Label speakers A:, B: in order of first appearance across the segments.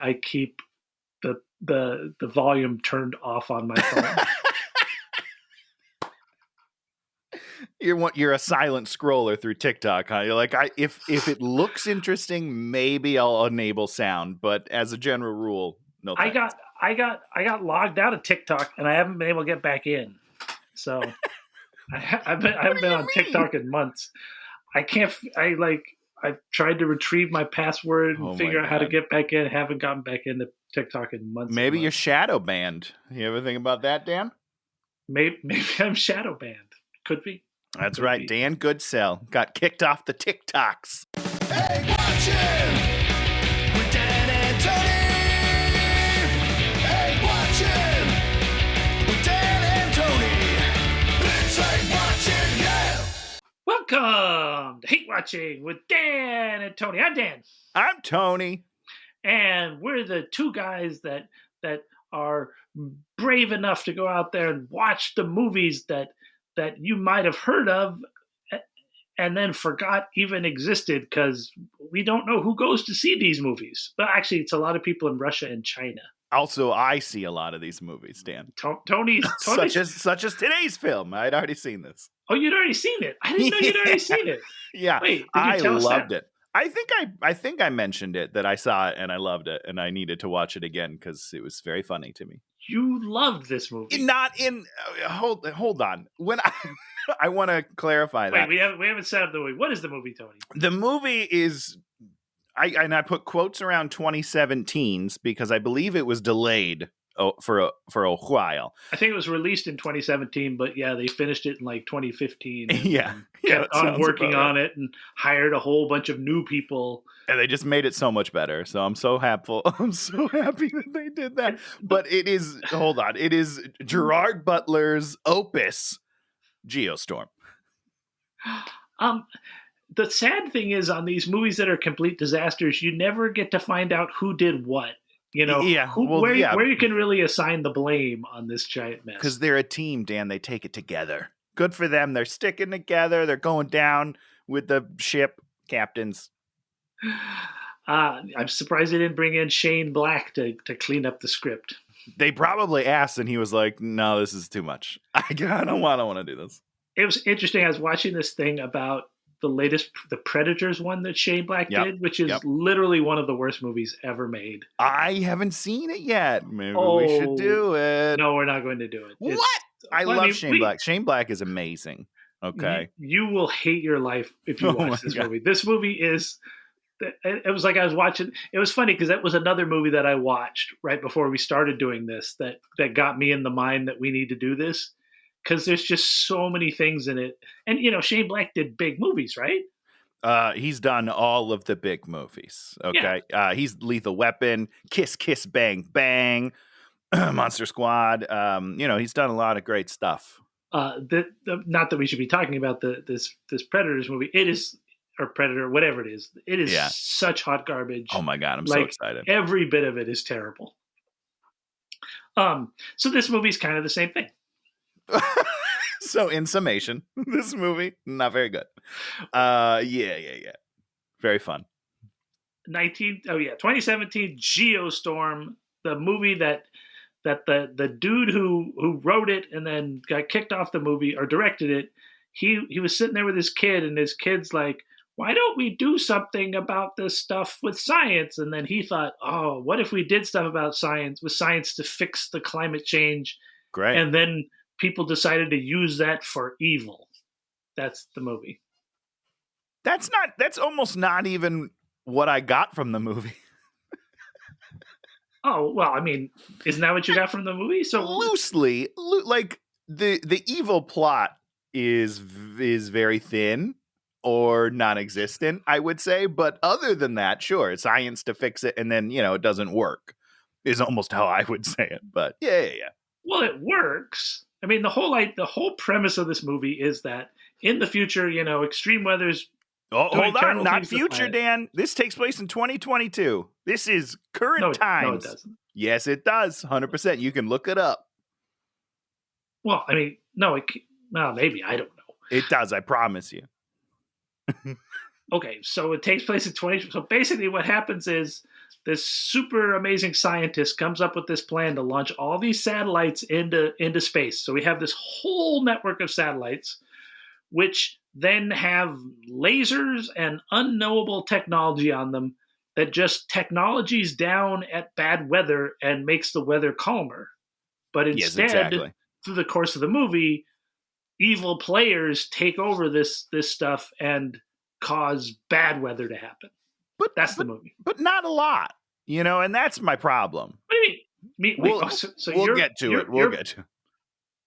A: I keep the volume turned off on my phone.
B: You're a silent scroller through TikTok, huh? You're like, if it looks interesting, maybe I'll enable sound, but as a general rule, no thanks.
A: I got logged out of TikTok and I haven't been able to get back in. So I haven't been on TikTok in months. I've tried to retrieve my password and figure out how to get back in. Haven't gotten back into TikTok in months.
B: Maybe you're shadow banned. You ever think about that, Dan?
A: Maybe I'm shadow banned. Could be.
B: That's right. Dan Goodsell got kicked off the TikToks.
C: Hey, watching with Dan and Tony. Hey, watching with Dan and Tony. It's Hate Watching, yeah.
A: Welcome to Hate Watching with Dan and Tony. I'm Dan.
B: I'm Tony.
A: And we're the two guys that are brave enough to go out there and watch the movies that you might have heard of and then forgot even existed because we don't know who goes to see these movies. But actually, it's a lot of people in Russia and China.
B: Also, I see a lot of these movies, Dan.
A: Tony's
B: such as today's film. I'd already seen this.
A: Oh, you'd already seen it? I didn't know you'd already seen it.
B: Yeah,
A: wait,
B: I loved it. I think I mentioned it, that I saw it and I loved it and I needed to watch it again because it was very funny to me.
A: You loved this movie.
B: Not in hold on. When I want to clarify that.
A: Wait, we haven't set up the movie. What is the movie, Tony?
B: The movie is I put quotes around 2017s because I believe it was delayed for a while.
A: I think it was released in 2017, but yeah, they finished it in like 2015.
B: Yeah.
A: Kept on working on it and hired a whole bunch of new people.
B: And they just made it so much better. So I'm so happy. I'm so happy that they did that. But it is, hold on, it is Gerard Butler's opus, Geostorm.
A: The sad thing is on these movies that are complete disasters, you never get to find out who did what. You know, where you can really assign the blame on this giant mess.
B: Because they're a team, Dan. They take it together. Good for them. They're sticking together. They're going down with the ship captains.
A: I'm surprised they didn't bring in Shane Black to clean up the script.
B: They probably asked, and he was like, "No, this is too much. I don't want to do this."
A: It was interesting. I was watching this thing about the Predators one that Shane Black did, which is literally one of the worst movies ever made.
B: I haven't seen it yet. Maybe we should do it.
A: No, we're not going to do it.
B: What? I love Shane Black. Shane Black is amazing. Okay.
A: You will hate your life if you watch this movie. This movie is... It was like I was watching... It was funny because that was another movie that I watched right before we started doing this that got me in the mind that we need to do this. Because there's just so many things in it. And, Shane Black did big movies, right?
B: He's done all of the big movies. Okay. Yeah. He's Lethal Weapon, Kiss, Kiss, Bang, Bang, Monster Squad. He's done a lot of great stuff.
A: Not that we should be talking about this Predators movie. It is, or Predator, whatever it is. It is such hot garbage.
B: Oh my God. I'm so excited.
A: Every bit of it is terrible. So this movie's kind of the same thing.
B: So in summation, this movie, not very good. Yeah. Very fun.
A: 2017 Geostorm, the movie that the dude who wrote it and then got kicked off the movie or directed it, he was sitting there with his kid and his kid's like, why don't we do something about this stuff with science? And then he thought, oh, what if we did stuff about science to fix the climate change?
B: Great.
A: And then people decided to use that for evil. That's the movie.
B: That's almost not even what I got from the movie.
A: Oh, well, I mean, isn't that what you got from the movie? So
B: loosely, like the evil plot is very thin or non-existent, I would say. But other than that, sure, science to fix it. And then, it doesn't work is almost how I would say it. But yeah.
A: Well, it works. I mean, the whole premise of this movie is that in the future, extreme weather's...
B: Oh, hold on. Not future, Dan. This takes place in 2022. This is current times.
A: No, it doesn't.
B: Yes, it does. 100%. You can look it up.
A: Well, I mean, maybe. I don't know.
B: It does. I promise you.
A: Okay, so it takes place in So basically what happens is this super amazing scientist comes up with this plan to launch all these satellites into space. So we have this whole network of satellites, which then have lasers and unknowable technology on them that just technologies down at bad weather and makes the weather calmer. But
B: Yes,
A: instead,
B: exactly.
A: through the course of the movie, evil players take over this stuff and cause bad weather to happen.
B: But
A: That's the movie.
B: But not a lot, and that's my problem.
A: What do you mean?
B: We'll get to it. We'll get to it.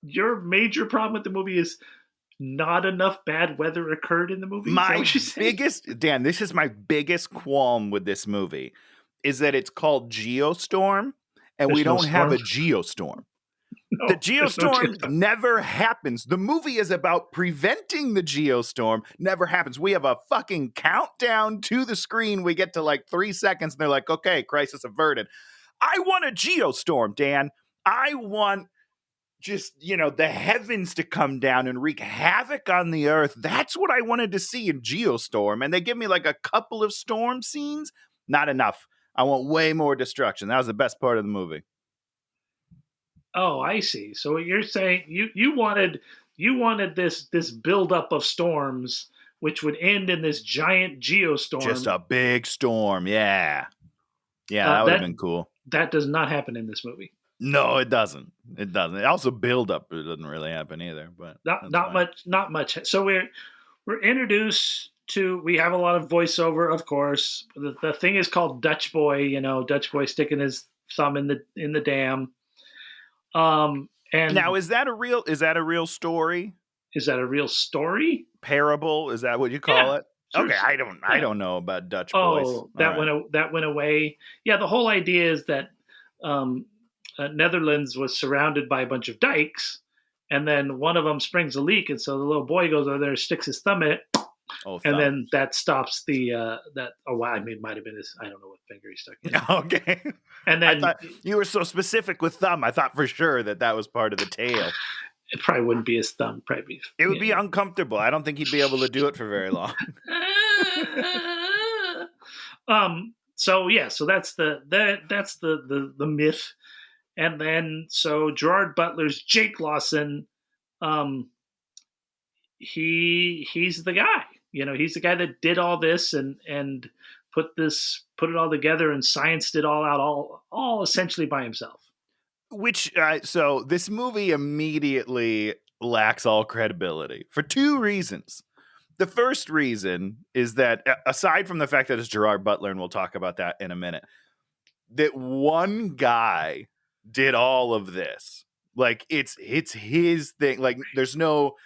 A: Your major problem with the movie is not enough bad weather occurred in the movie?
B: My biggest, Dan, this is my biggest qualm with this movie, is that it's called Geostorm, and we don't have a geostorm.
A: No,
B: the geostorm never happens. The movie is about preventing the geostorm. Never happens. We have a fucking countdown to the screen. We get to like 3 seconds, and they're like, okay, crisis averted. I want a geostorm, Dan. I want just, the heavens to come down and wreak havoc on the earth. That's what I wanted to see in Geostorm. And they give me like a couple of storm scenes. Not enough. I want way more destruction. That was the best part of the movie.
A: Oh, I see. So you're saying you wanted this buildup of storms, which would end in this giant geostorm.
B: Just a big storm. Yeah. Yeah, that would have been cool.
A: That does not happen in this movie.
B: No, it doesn't. It doesn't. It also build up. It doesn't really happen either. But
A: not much. So we're introduced to. We have a lot of voiceover, of course. The thing is called Dutch Boy. Dutch Boy sticking his thumb in the dam. And
B: now, is that a real story?
A: Is that a real story?
B: Parable? Is that what you call it?
A: Sure.
B: Okay, I don't know about Dutch Boys.
A: Oh, that went away. Yeah, the whole idea is that Netherlands was surrounded by a bunch of dikes, and then one of them springs a leak, and so the little boy goes over there, sticks his thumb in it, and then that stops the that. Oh, wow, it might have been his. I don't know what finger he stuck in.
B: Okay,
A: and then
B: I thought you were so specific with thumb. I thought for sure that was part of the tail.
A: It probably wouldn't be his thumb. Probably
B: it would be uncomfortable. I don't think he'd be able to do it for very long.
A: So yeah, so that's the myth. And then, so Gerard Butler's Jake Lawson, he's the guy. He's the guy that did all this and put it all together and scienced it all out, all essentially by himself.
B: Which, so this movie immediately lacks all credibility for two reasons. The first reason is that, aside from the fact that it's Gerard Butler, and we'll talk about that in a minute, that one guy did all of this. Like it's his thing. Like there's no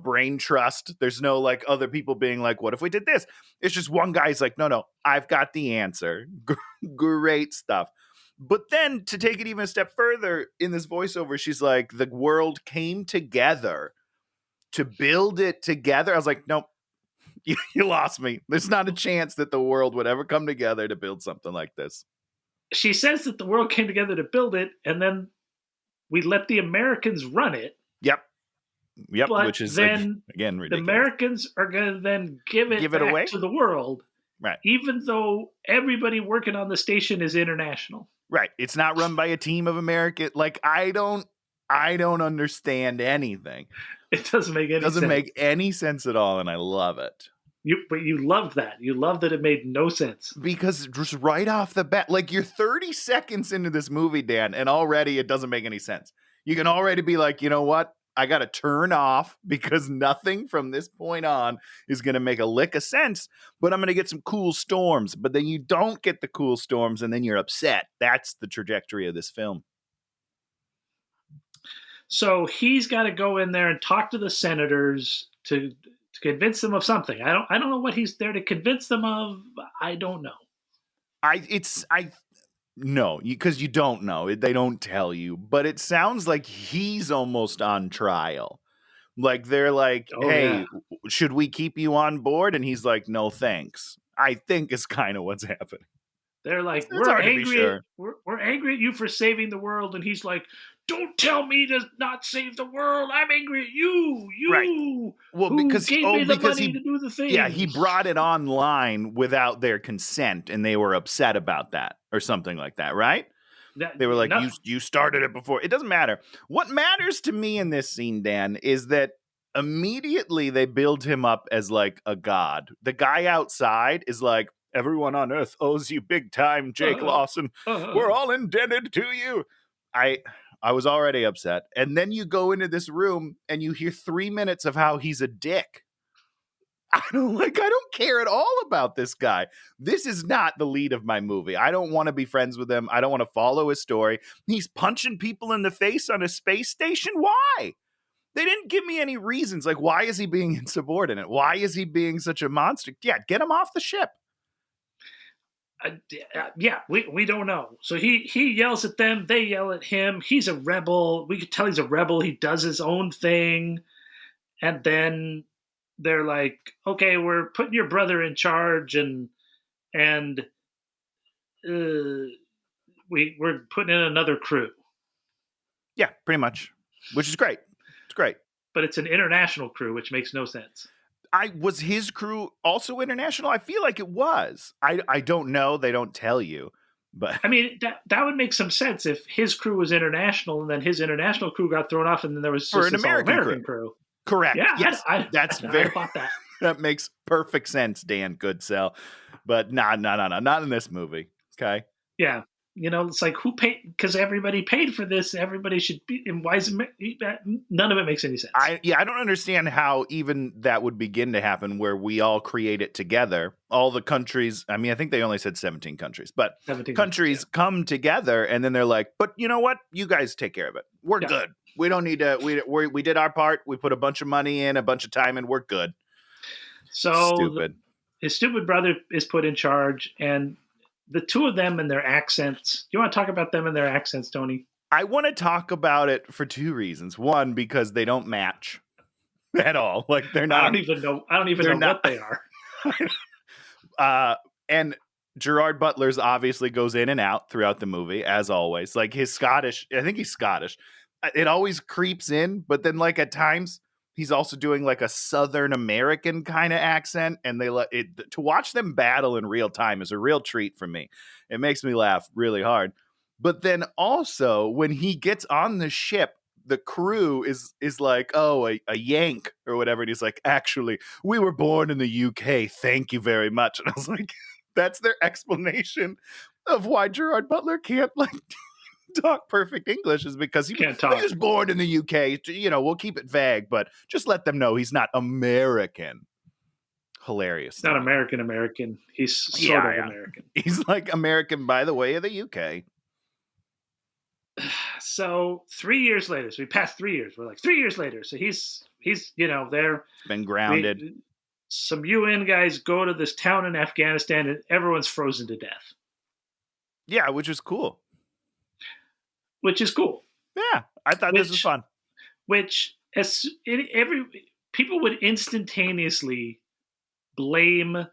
B: brain trust. There's no like other people being like, what if we did this? It's just one guy's like, no, I've got the answer. Great stuff. But then to take it even a step further in this voiceover, she's like, the world came together to build it together. I was like, nope, you lost me. There's not a chance that the world would ever come together to build something like this.
A: She says that the world came together to build it, and then we let the Americans run it.
B: Yep.
A: But
B: which is
A: then
B: again ridiculous.
A: The Americans are going to then give it back away to the world,
B: right?
A: Even though everybody working on the station is international,
B: right? It's not run by a team of American. Like I don't understand anything.
A: It doesn't make any sense.
B: It doesn't make any sense at all, and I love it.
A: But you loved that. You loved that it made no sense.
B: Because just right off the bat, like you're 30 seconds into this movie, Dan, and already it doesn't make any sense. You can already be like, you know what? I got to turn off because nothing from this point on is going to make a lick of sense, but I'm going to get some cool storms. But then you don't get the cool storms, and then you're upset. That's the trajectory of this film.
A: So he's got to go in there and talk to the senators to convince them of something. I don't know what he's there to convince them of. I don't know.
B: No, because you don't know. They don't tell you. But it sounds like he's almost on trial. Like they're like, hey, should we keep you on board? And he's like, no, thanks. I think is kind of what's happening.
A: They're like,
B: It's hard to be sure.
A: we're angry at you for saving the world, and he's like, don't tell me to not save the world. I'm angry at you,
B: Right. Well,
A: who gave me the money to do the thing.
B: Yeah, he brought it online without their consent, and they were upset about that, or something like that, right? They were like, you started it before. It doesn't matter. What matters to me in this scene, Dan, is that immediately they build him up as like a god. The guy outside is like, everyone on Earth owes you big time, Jake Lawson. We're all indebted to you. I was already upset. And then you go into this room and you hear 3 minutes of how he's a dick. I don't care at all about this guy. This is not the lead of my movie. I don't want to be friends with him. I don't want to follow his story. He's punching people in the face on a space station. Why? They didn't give me any reasons. Like, why is he being insubordinate? Why is he being such a monster? Yeah, get him off the ship.
A: Yeah, we don't know. So he yells at them. They yell at him. He's a rebel. We could tell he's a rebel. He does his own thing. And then they're like, okay, we're putting your brother in charge, and we're putting in another crew.
B: Yeah, pretty much, which is great. It's great.
A: But it's an international crew, which makes no sense.
B: Was his crew also international? I feel like it was. I don't know. They don't tell you. But
A: I mean, that would make some sense if his crew was international and then his international crew got thrown off and then there was just an American crew.
B: Correct.
A: Yeah,
B: yes.
A: That's
B: very.
A: I thought that.
B: That makes perfect sense, Dan Goodsell. But not in this movie. Okay.
A: Yeah. You know, it's like, who paid? Because everybody paid for this. Everybody should be. And why is it? None of it makes any sense.
B: I don't understand how even that would begin to happen, where we all create it together. All the countries. I mean, I think they only said 17 countries, but 17 countries come together, and then they're like, "But you know what? You guys take care of it. We're good. We don't need to. We did our part. We put a bunch of money in, a bunch of time, and we're good."
A: So
B: stupid.
A: His stupid brother is put in charge, and the two of them and their accents. Do you want to talk about them and their accents, Tony?
B: I want to talk about it for two reasons. One, because they don't match at all. Like, they're not.
A: I don't even know what they
B: are. And Gerard Butler's obviously goes in and out throughout the movie, as always. Like, his Scottish, I think he's Scottish. It always creeps in, but then, like, at times he's also doing like a Southern American kind of accent, and they let it to watch them battle in real time is a real treat for me. It makes me laugh really hard. But then also when he gets on the ship, the crew is like, oh, a Yank or whatever. And he's like, actually, we were born in the UK. Thank you very much. And I was like, that's their explanation of why Gerard Butler can't like talk perfect English, is because he was born in the UK. You know, we'll keep it vague, but just let them know he's not American. Hilarious.
A: He's not American. He's sort of American.
B: He's like American by the way of the UK.
A: So 3 years later, so we passed 3 years. We're like 3 years later. So he's they're
B: been grounded.
A: Some UN guys go to this town in Afghanistan and everyone's frozen to death.
B: Yeah, which is cool. Yeah, I thought this was fun.
A: People would instantaneously blame the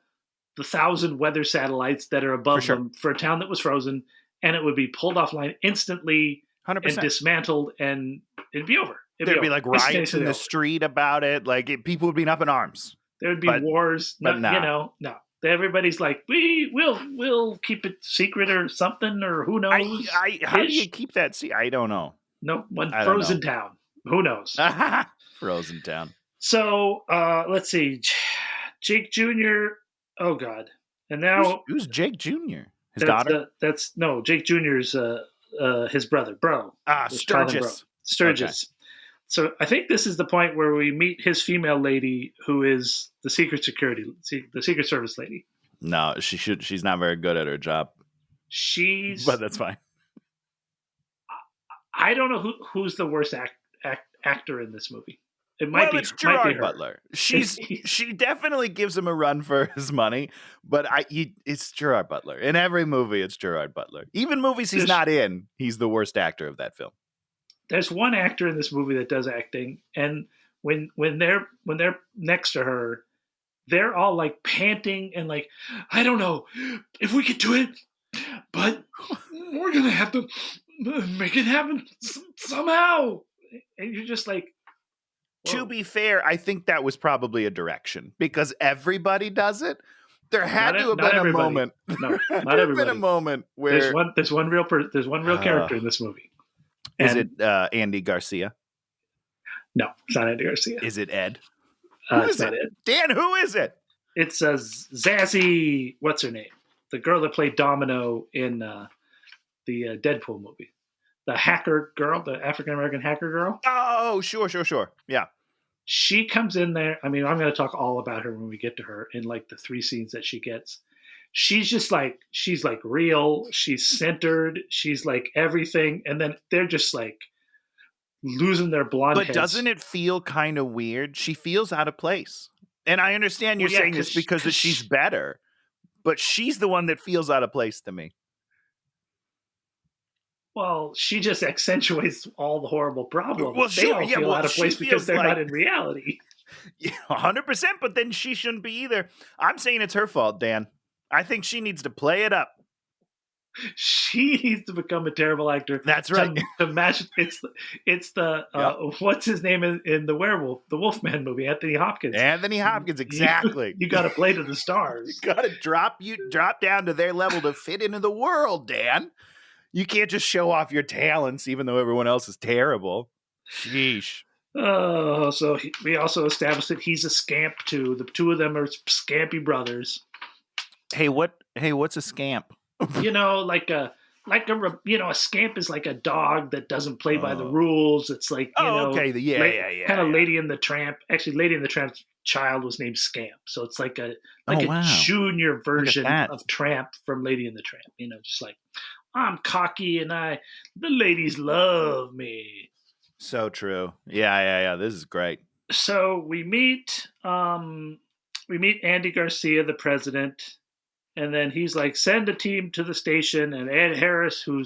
A: 1,000 weather satellites that are above them for a town that was frozen, and it would be pulled offline instantly
B: 100%.
A: And dismantled, and it'd be over.
B: There'd be like riots in the street about it. Like people would be up in arms.
A: There would be wars.
B: But
A: no. Everybody's like, we'll keep it secret or something, or who knows?
B: How do you keep that secret? I don't know.
A: No, frozen town. Who knows?
B: Frozen town.
A: So let's see, Jake Jr. Oh God, and now
B: who's Jake Jr.? His daughter?
A: Jake Jr.'s his brother, bro.
B: Sturgis.
A: Sturgis. Okay. So I think this is the point where we meet his female lady, who is the Secret Service lady.
B: No, she's not very good at her job. But that's fine.
A: I don't know who's the worst actor in this movie. It might be.
B: It's Gerard Butler. She definitely gives him a run for his money, but it's Gerard Butler. In every movie, it's Gerard Butler. Even movies he's not in, he's the worst actor of that film.
A: There's one actor in this movie that does acting, and when they're next to her, they're all like panting and like, I don't know if we could do it. but we're gonna have to make it happen somehow. And you're just like,
B: To
A: whoa.
B: be fair, I think that was probably a direction because everybody does it. There had to have
A: Not
B: been a
A: everybody.
B: moment.
A: No,
B: There
A: not
B: had to have been a
A: everybody.
B: moment
A: There's
B: where
A: one real character in this movie.
B: is
A: And
B: it Andy Garcia?
A: no, it's not Andy Garcia.
B: Is it Ed? Who
A: It's
B: is
A: not
B: it?
A: it.
B: Dan, who is it?
A: It's Zazie. What's her name? The girl that played Domino in the Deadpool movie. The hacker girl, the African American hacker girl.
B: Oh, sure. Yeah.
A: She comes in there. I mean, I'm going to talk all about her when we get to her in like the 3 scenes that she gets. She's like real. She's centered. She's like everything. And then they're just like losing their blonde
B: But
A: heads.
B: doesn't it feel kind of weird? She feels out of place. And I understand you're saying this because she's better, but she's the one that feels out of place to me.
A: Well, she just accentuates all the horrible problems.
B: Well,
A: they all feel out of place because they're not in reality.
B: 100%, but then she shouldn't be either. I'm saying it's her fault, Dan. I think she needs to play it up.
A: She needs to become a terrible actor.
B: That's right.
A: To match, it's the what's his name in the Wolfman movie, Anthony Hopkins.
B: Anthony Hopkins, exactly.
A: You got to play to the stars.
B: You got to drop down to their level to fit into the world, Dan. You can't just show off your talents, even though everyone else is terrible. Sheesh.
A: Oh, so we also established that he's a scamp too. The two of them are scampy brothers.
B: Hey, what's a scamp?
A: You know, a scamp is like a dog that doesn't play by the rules. It's like,
B: okay,
A: kind of Lady and the Tramp. Actually, Lady and the Tramp's child was named Scamp, so it's like a junior version of Tramp from Lady and the Tramp. You know, just like I'm cocky and the ladies love me.
B: So true. Yeah. This is great.
A: So we meet Andy Garcia, the president. And then he's like, send a team to the station, and Ed Harris, who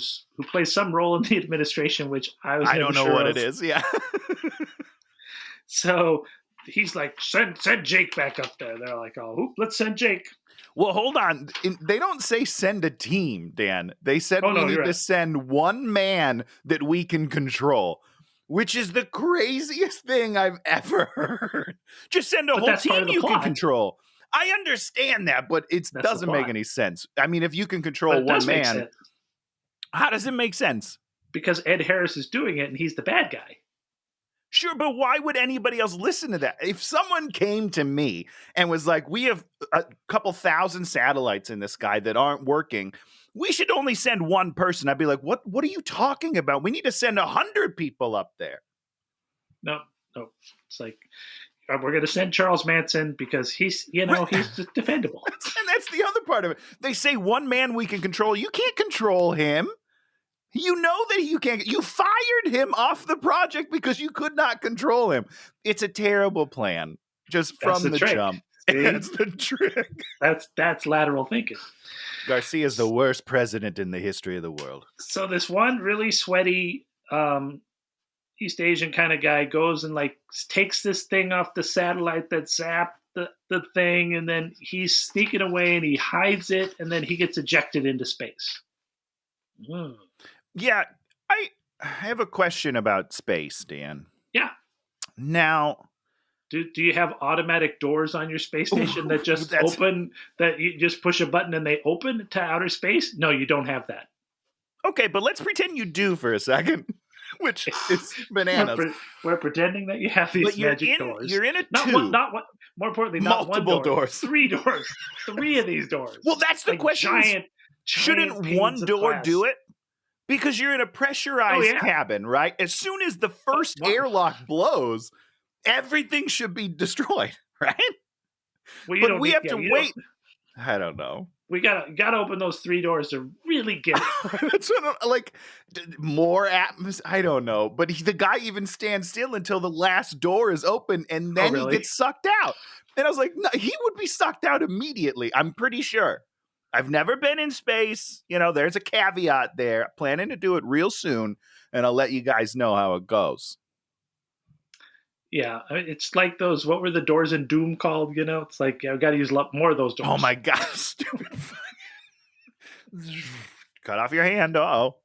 A: plays some role in the administration, which I don't know what
B: it is. Yeah.
A: So he's like, send Jake back up there. They're like, oh, let's send Jake.
B: Well, hold on. They don't say send a team, Dan. They said we need to send one man that we can control, which is the craziest thing I've ever heard. Just send a whole team you can control. I understand that, but it doesn't make any sense. I mean, if you can control one man, how does it make sense?
A: Because Ed Harris is doing it and he's the bad guy.
B: Sure, but why would anybody else listen to that? If someone came to me and was like, we have a couple thousand satellites in the sky that aren't working, we should only send one person. I'd be like, what are you talking about? We need to send 100 people up there.
A: No. It's like, we're going to send Charles Manson because he's defendable.
B: And that's the other part of it. They say one man we can control. You can't control him. You know that you can't. You fired him off the project because you could not control him. It's a terrible plan, just from the jump. That's the trick.
A: That's lateral thinking.
B: Garcia's the worst president in the history of the world.
A: So this one really sweaty East Asian kind of guy goes and like takes this thing off the satellite that zapped the thing, and then he's sneaking away and he hides it, and then he gets ejected into space.
B: Yeah, I have a question about space, Dan.
A: Yeah.
B: Now,
A: do you have automatic doors on your space station that just open, that you just push a button and they open to outer space? No, you don't have that.
B: Okay, but let's pretend you do for a second. Which is bananas.
A: We're pretending that you have these magic doors.
B: You're in a tube.
A: More importantly, not
B: multiple
A: one door,
B: doors.
A: 3 doors. 3 of these doors.
B: Well, that's the question. Shouldn't one door do it? Because you're in a pressurized cabin, right? As soon as the first airlock blows, everything should be destroyed, right?
A: Well,
B: but we have to wait. I don't know.
A: We gotta open those 3 doors to really get it.
B: That's what, more atmosphere. I don't know, but the guy even stands still until the last door is open, and then he gets sucked out. And I was like, no, he would be sucked out immediately. I'm pretty sure. I've never been in space. There's a caveat there. I'm planning to do it real soon, and I'll let you guys know how it goes.
A: Yeah, it's like those. What were the doors in Doom called? It's like I've got to use a lot more of those doors.
B: Oh my gosh, stupid! Cut off your hand. Uh-oh.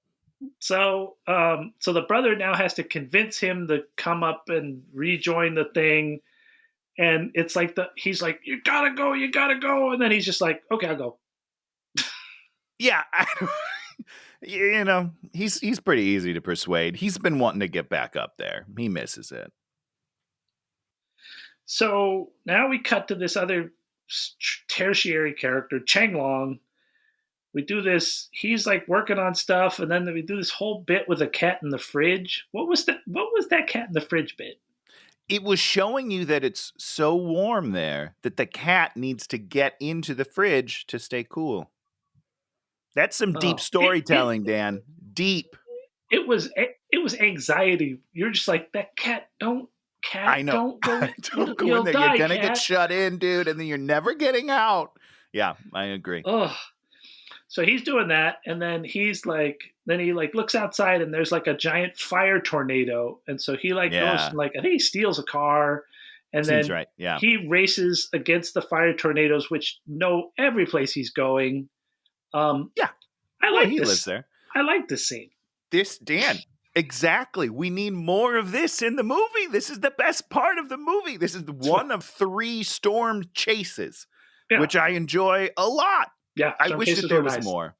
A: So the brother now has to convince him to come up and rejoin the thing. And it's like he's like, you gotta go. And then he's just like, okay, I'll go.
B: Yeah. He's pretty easy to persuade. He's been wanting to get back up there. He misses it.
A: So now we cut to this other tertiary character, Changlong. We do this. He's like working on stuff, and then we do this whole bit with a cat in the fridge. What was that cat in the fridge bit?
B: It was showing you that it's so warm there that the cat needs to get into the fridge to stay cool. That's some deep storytelling, Dan. Deep.
A: It was anxiety. You're just like, that cat. Don't go.
B: Don't go in there.
A: Die,
B: you're gonna
A: cat.
B: get shut in, dude, and then you're never getting out. Yeah, I agree.
A: Oh. So he's doing that, and then he looks outside, and there's like a giant fire tornado, and so he goes and I think he steals a car, and
B: Seems
A: then
B: right. Yeah.
A: he races against the fire tornadoes, which know every place he's going.
B: Yeah,
A: I like
B: he
A: this.
B: lives there.
A: I like this scene.
B: This, Dan, exactly. We need more of this in the movie. This is the best part of the movie. This is one of 3 storm chases, which I enjoy a lot.
A: Yeah,
B: I wish that there was more.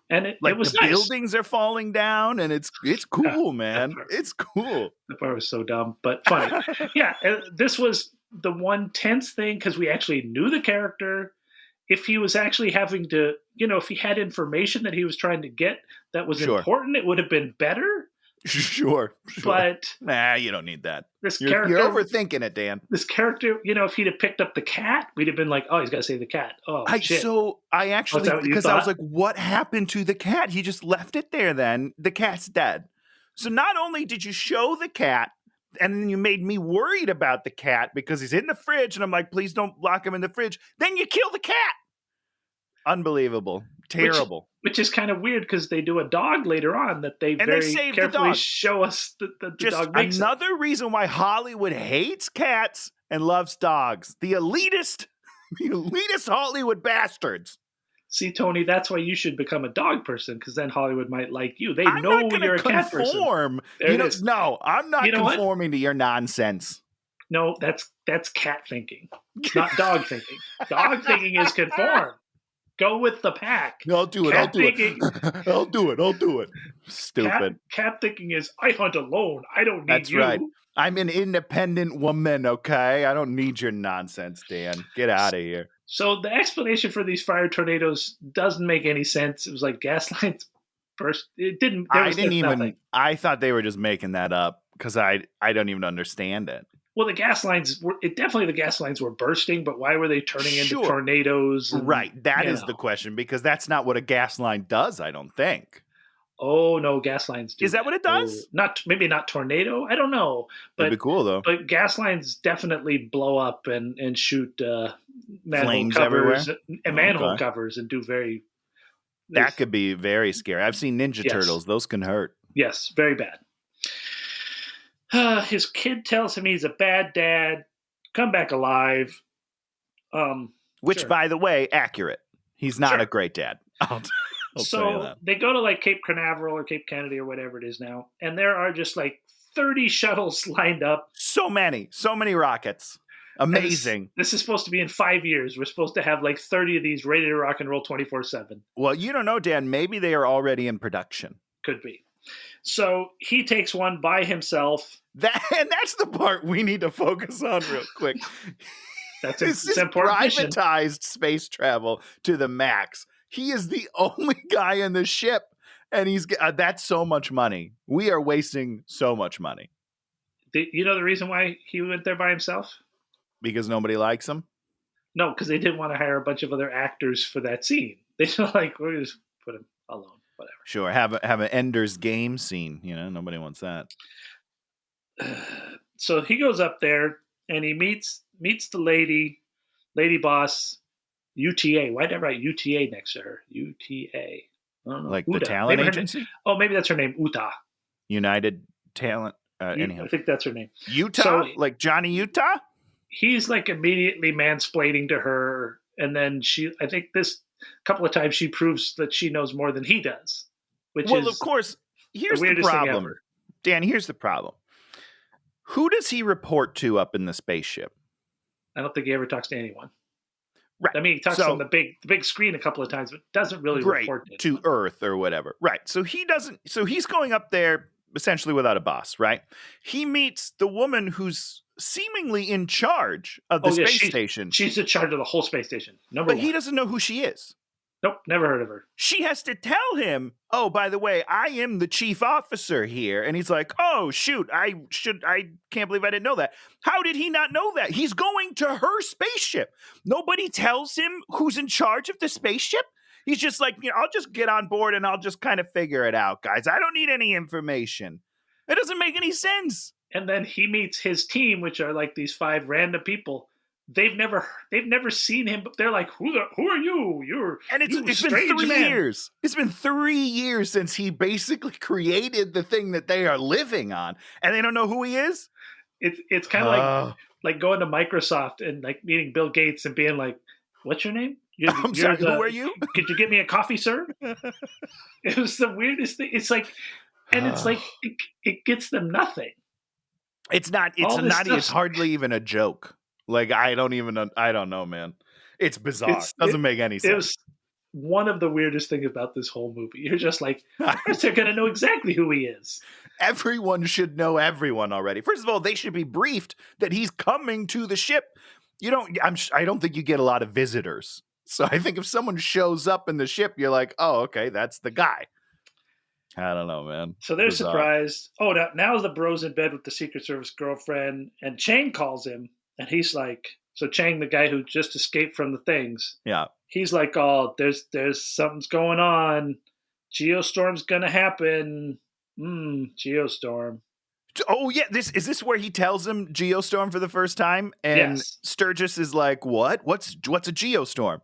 A: And it was
B: the
A: nice.
B: buildings are falling down, and it's cool, man. It's cool.
A: The part was so dumb, but funny. Yeah, this was the one tense thing because we actually knew the character. If he was actually having to, if he had information that he was trying to get that was important, it would have been better.
B: Sure.
A: But
B: nah, you don't need that.
A: You're
B: overthinking it, Dan.
A: This character, if he'd have picked up the cat, we'd have been like, oh, he's got to save the cat. Oh, shit.
B: So I actually, because I was like, what happened to the cat? He just left it there then. The cat's dead. So not only did you show the cat, and then you made me worried about the cat because he's in the fridge, and I'm like, please don't lock him in the fridge. Then you kill the cat. Unbelievable. Terrible.
A: Which is kind of weird because they do a dog later on that they very carefully show us that the dog makes
B: another reason why Hollywood hates cats and loves dogs. The elitist Hollywood bastards.
A: See, Tony, that's why you should become a dog person because then Hollywood might like you. They
B: I'm
A: know you're a cat person.
B: No, I'm not conforming to your nonsense.
A: No, that's cat thinking, not dog thinking. Dog thinking is conform. Go with the pack.
B: I'll do it. I'll do it. Stupid.
A: Cat thinking is, I hunt alone. I don't need
B: That's
A: you.
B: Right. I'm an independent woman, okay? I don't need your nonsense, Dan. Get out of here.
A: So the explanation for these fire tornadoes doesn't make any sense. It was like gas lines burst. It didn't.
B: I thought they were just making that up because I don't even understand it.
A: Well, the gas lines were bursting, but why were they turning into tornadoes?
B: Right. That is the question, because that's not what a gas line does, I don't think.
A: Oh, no, gas lines do.
B: Is that what it does?
A: Maybe not tornado. I don't know. But,
B: that'd be cool, though.
A: But gas lines definitely blow up and shoot manhole covers
B: everywhere?
A: And manhole covers and do very...
B: That could be very scary. I've seen Ninja Turtles. Those can hurt.
A: Yes, very bad. His kid tells him he's a bad dad. Come back alive.
B: Which, by the way, accurate. He's not a great dad. I'll
A: so they go to like Cape Canaveral or Cape Kennedy or whatever it is now, and there are just like 30 shuttles lined up.
B: So many rockets. Amazing.
A: This is supposed to be in 5 years. We're supposed to have like 30 of these ready to rock and roll 24/7.
B: Well, you don't know, Dan. Maybe they are already in production.
A: Could be. So he takes one by himself.
B: That's the part we need to focus on real quick.
A: This is
B: privatized space travel to the max. He is the only guy in the ship, and that's so much money. We are wasting so much money.
A: You know the reason why he went there by himself?
B: Because nobody likes him?
A: No, because they didn't want to hire a bunch of other actors for that scene. They just like, we'll just put him alone. Whatever.
B: Sure, have an Ender's Game scene. Nobody wants that.
A: So he goes up there and he meets the lady boss, UTA. Why did I write UTA next to her? UTA. I don't know.
B: Like
A: Uta.
B: the talent agency?
A: Maybe that's her name. Uta.
B: United Talent. Anyhow,
A: I think that's her name.
B: Utah, like Johnny Utah.
A: He's like immediately mansplaining to her, and then I think this couple of times she proves that she knows more than he does, which
B: Well,
A: is
B: of course, here's
A: the
B: the
A: weirdest thing
B: problem.
A: ever.
B: Dan, here's the problem. Who does he report to up in the spaceship?
A: I don't think he ever talks to anyone.
B: Right.
A: I mean, he talks
B: So-
A: on the big screen a couple of times, but doesn't really
B: Right,
A: report
B: to
A: anyone.
B: Earth or whatever. Right. So he's going up there essentially without a boss, right? He meets the woman who's seemingly in charge of the space station.
A: She's in charge of the whole space station. Number
B: But
A: one.
B: he doesn't know who she is.
A: Nope, never heard of her.
B: She has to tell him, oh, by the way, I am the chief officer here. And he's like, oh, shoot, I can't believe I didn't know that. How did he not know that? He's going to her spaceship. Nobody tells him who's in charge of the spaceship. He's just like, I'll just get on board and I'll just kind of figure it out, guys. I don't need any information. It doesn't make any sense.
A: And then he meets his team, which are like these 5 random people. They've never seen him, but they're like, who are you?
B: It's been 3 years. It's been 3 years since he basically created the thing that they are living on, and they don't know who he is.
A: It's kind of like going to Microsoft and like meeting Bill Gates and being like, "What's your name?
B: I'm sorry, who are you?
A: Could you get me a coffee, sir?" It was the weirdest thing. It's like, and it's like it gets them nothing.
B: It's not. It's hardly even a joke. Like I don't know, man. It's bizarre. Doesn't make any sense.
A: It was one of the weirdest things about this whole movie. You're just like, of course they're going to know exactly who he is.
B: Everyone should know everyone already. First of all, they should be briefed that he's coming to the ship. I don't think you get a lot of visitors. So I think if someone shows up in the ship, you're like, oh, okay, that's the guy. I don't know, man.
A: So they're
B: Bizarre.
A: surprised. Oh, now the bro's in bed with the Secret Service girlfriend, and Chang calls him, and he's like, so Chang, the guy who just escaped from the things,
B: yeah,
A: he's like, oh, there's something's going on. Geostorm's gonna happen. Geostorm.
B: Oh yeah, is this where he tells him Geostorm for the first time? And
A: yes.
B: Sturgis is like, what? What's a Geostorm?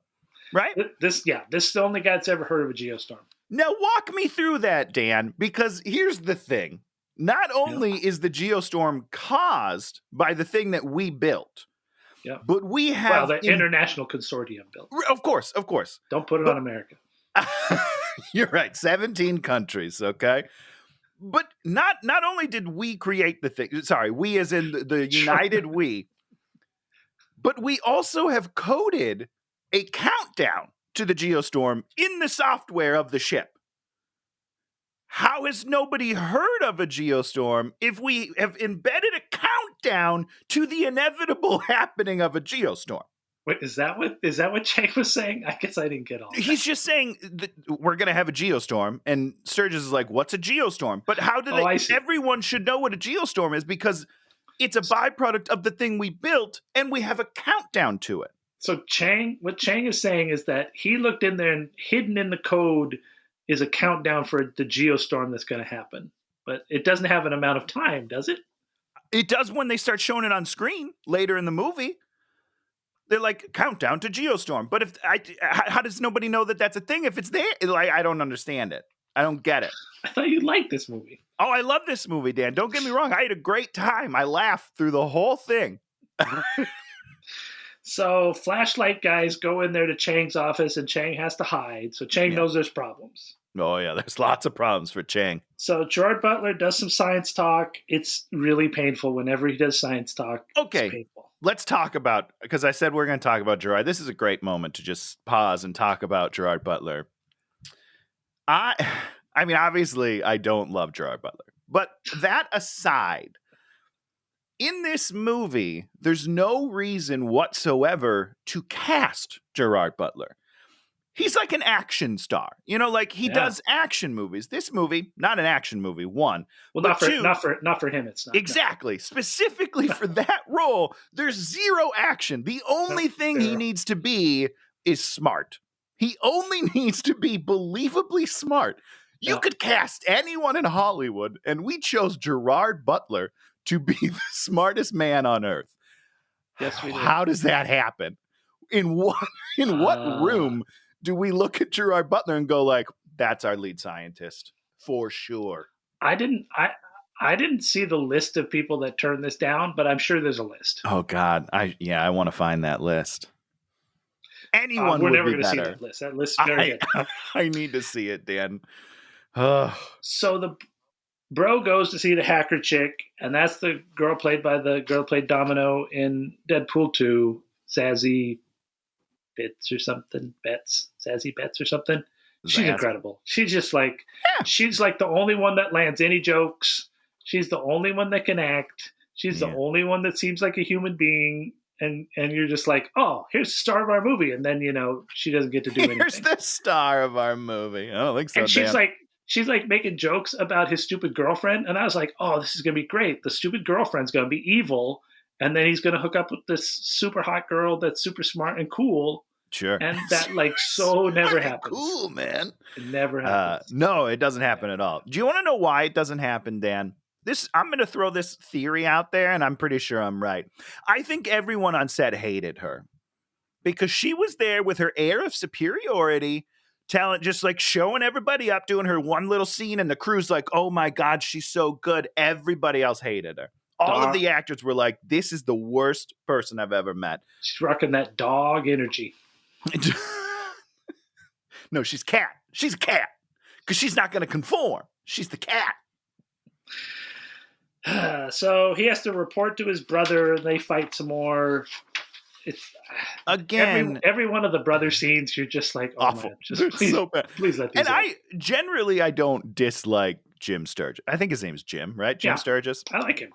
B: Right?
A: This is the only guy that's ever heard of a Geostorm.
B: Now walk me through that, Dan, because here's the thing. Not only is the Geostorm caused by the thing that we built, but we have
A: the International Consortium built.
B: Of course.
A: Don't put it on America.
B: You're right. 17 countries, okay? But not only did we create the thing, sorry, we as in the united we, but we also have coded a countdown to the Geostorm in the software of the ship. How has nobody heard of a Geostorm if we have embedded a countdown to the inevitable happening of a Geostorm?
A: Wait, is that what Chang was saying? I guess I didn't get all that.
B: He's just saying that we're going to have a Geostorm, and Sturgis is like, what's a Geostorm? But how did everyone should know what a Geostorm is because it's a byproduct of the thing we built, and we have a countdown to it.
A: So what Chang is saying is that he looked in there and hidden in the code is a countdown for the Geostorm that's going to happen. But it doesn't have an amount of time, does it?
B: It does when they start showing it on screen later in the movie. They're like, countdown to Geostorm. But how does nobody know that that's a thing if it's there? Like, I don't understand it. I don't get it.
A: I thought you liked this movie.
B: Oh, I love this movie, Dan. Don't get me wrong. I had a great time. I laughed through the whole thing.
A: So flashlight guys go in there to Chang's office, and Chang has to hide. So Chang knows there's problems.
B: Oh, yeah. There's lots of problems for Chang.
A: So Gerard Butler does some science talk. It's really painful whenever he does science talk.
B: Okay.
A: It's painful.
B: Let's talk about, because I said we're going to talk about Gerard. This is a great moment to just pause and talk about Gerard Butler. I mean, obviously, I don't love Gerard Butler. But that aside, in this movie, there's no reason whatsoever to cast Gerard Butler. He's like an action star. Like he does action movies. This movie, not an action movie, one.
A: Well, not for him, it's not.
B: Exactly. No. Specifically for that role, there's zero action. The only thing he needs to be is smart. He only needs to be believably smart. You could cast anyone in Hollywood, and we chose Gerard Butler to be the smartest man on earth.
A: Yes, we did.
B: How does that happen? In what room do we look at Gerard Butler and go like, that's our lead scientist for sure?
A: I didn't see the list of people that turned this down, but I'm sure there's a list.
B: Oh God. I want to find that list. Anyone
A: we're
B: would
A: never
B: be
A: going to see
B: better.
A: that list. That list is very good.
B: I need to see it, Dan. Ugh.
A: So the bro goes to see the hacker chick, and that's the girl played by the girl who played Domino in Deadpool 2, Zazie Betts or something. Zazie Betts or something. She's
B: Zazie.
A: incredible. She's just like,
B: Yeah.
A: she's like the only one that lands any jokes. She's the only one that can act. She's the
B: Yeah.
A: only one that seems like a human being. And you're just like, oh, here's the star of our movie. And then, she doesn't get to do anything.
B: Here's the star of our movie. I don't think so,
A: And
B: Dan.
A: she's like making jokes about his stupid girlfriend. And I was like, oh, this is going to be great. The stupid girlfriend's going to be evil. And then he's going to hook up with this super hot girl that's super smart and cool.
B: Sure.
A: And that never happens.
B: Cool, man.
A: It never happens.
B: No, it doesn't happen at all. Do you want to know why it doesn't happen, Dan? I'm going to throw this theory out there, and I'm pretty sure I'm right. I think everyone on set hated her because she was there with her air of superiority, talent, just like showing everybody up, doing her one little scene, and the crew's like, oh my God, she's so good. Everybody else hated her. All of the actors were like, this is the worst person I've ever met.
A: She's rocking that dog energy.
B: No, she's cat. She's a cat because she's not going to conform. She's the cat.
A: So he has to report to his brother, and they fight some more. It's
B: again
A: every one of the brother scenes. You're just like, oh
B: awful.
A: Man, just please,
B: so bad.
A: Please let these.
B: And out. I don't dislike Jim Sturgis. I think his name's Jim, right? Jim Sturgis.
A: I like him.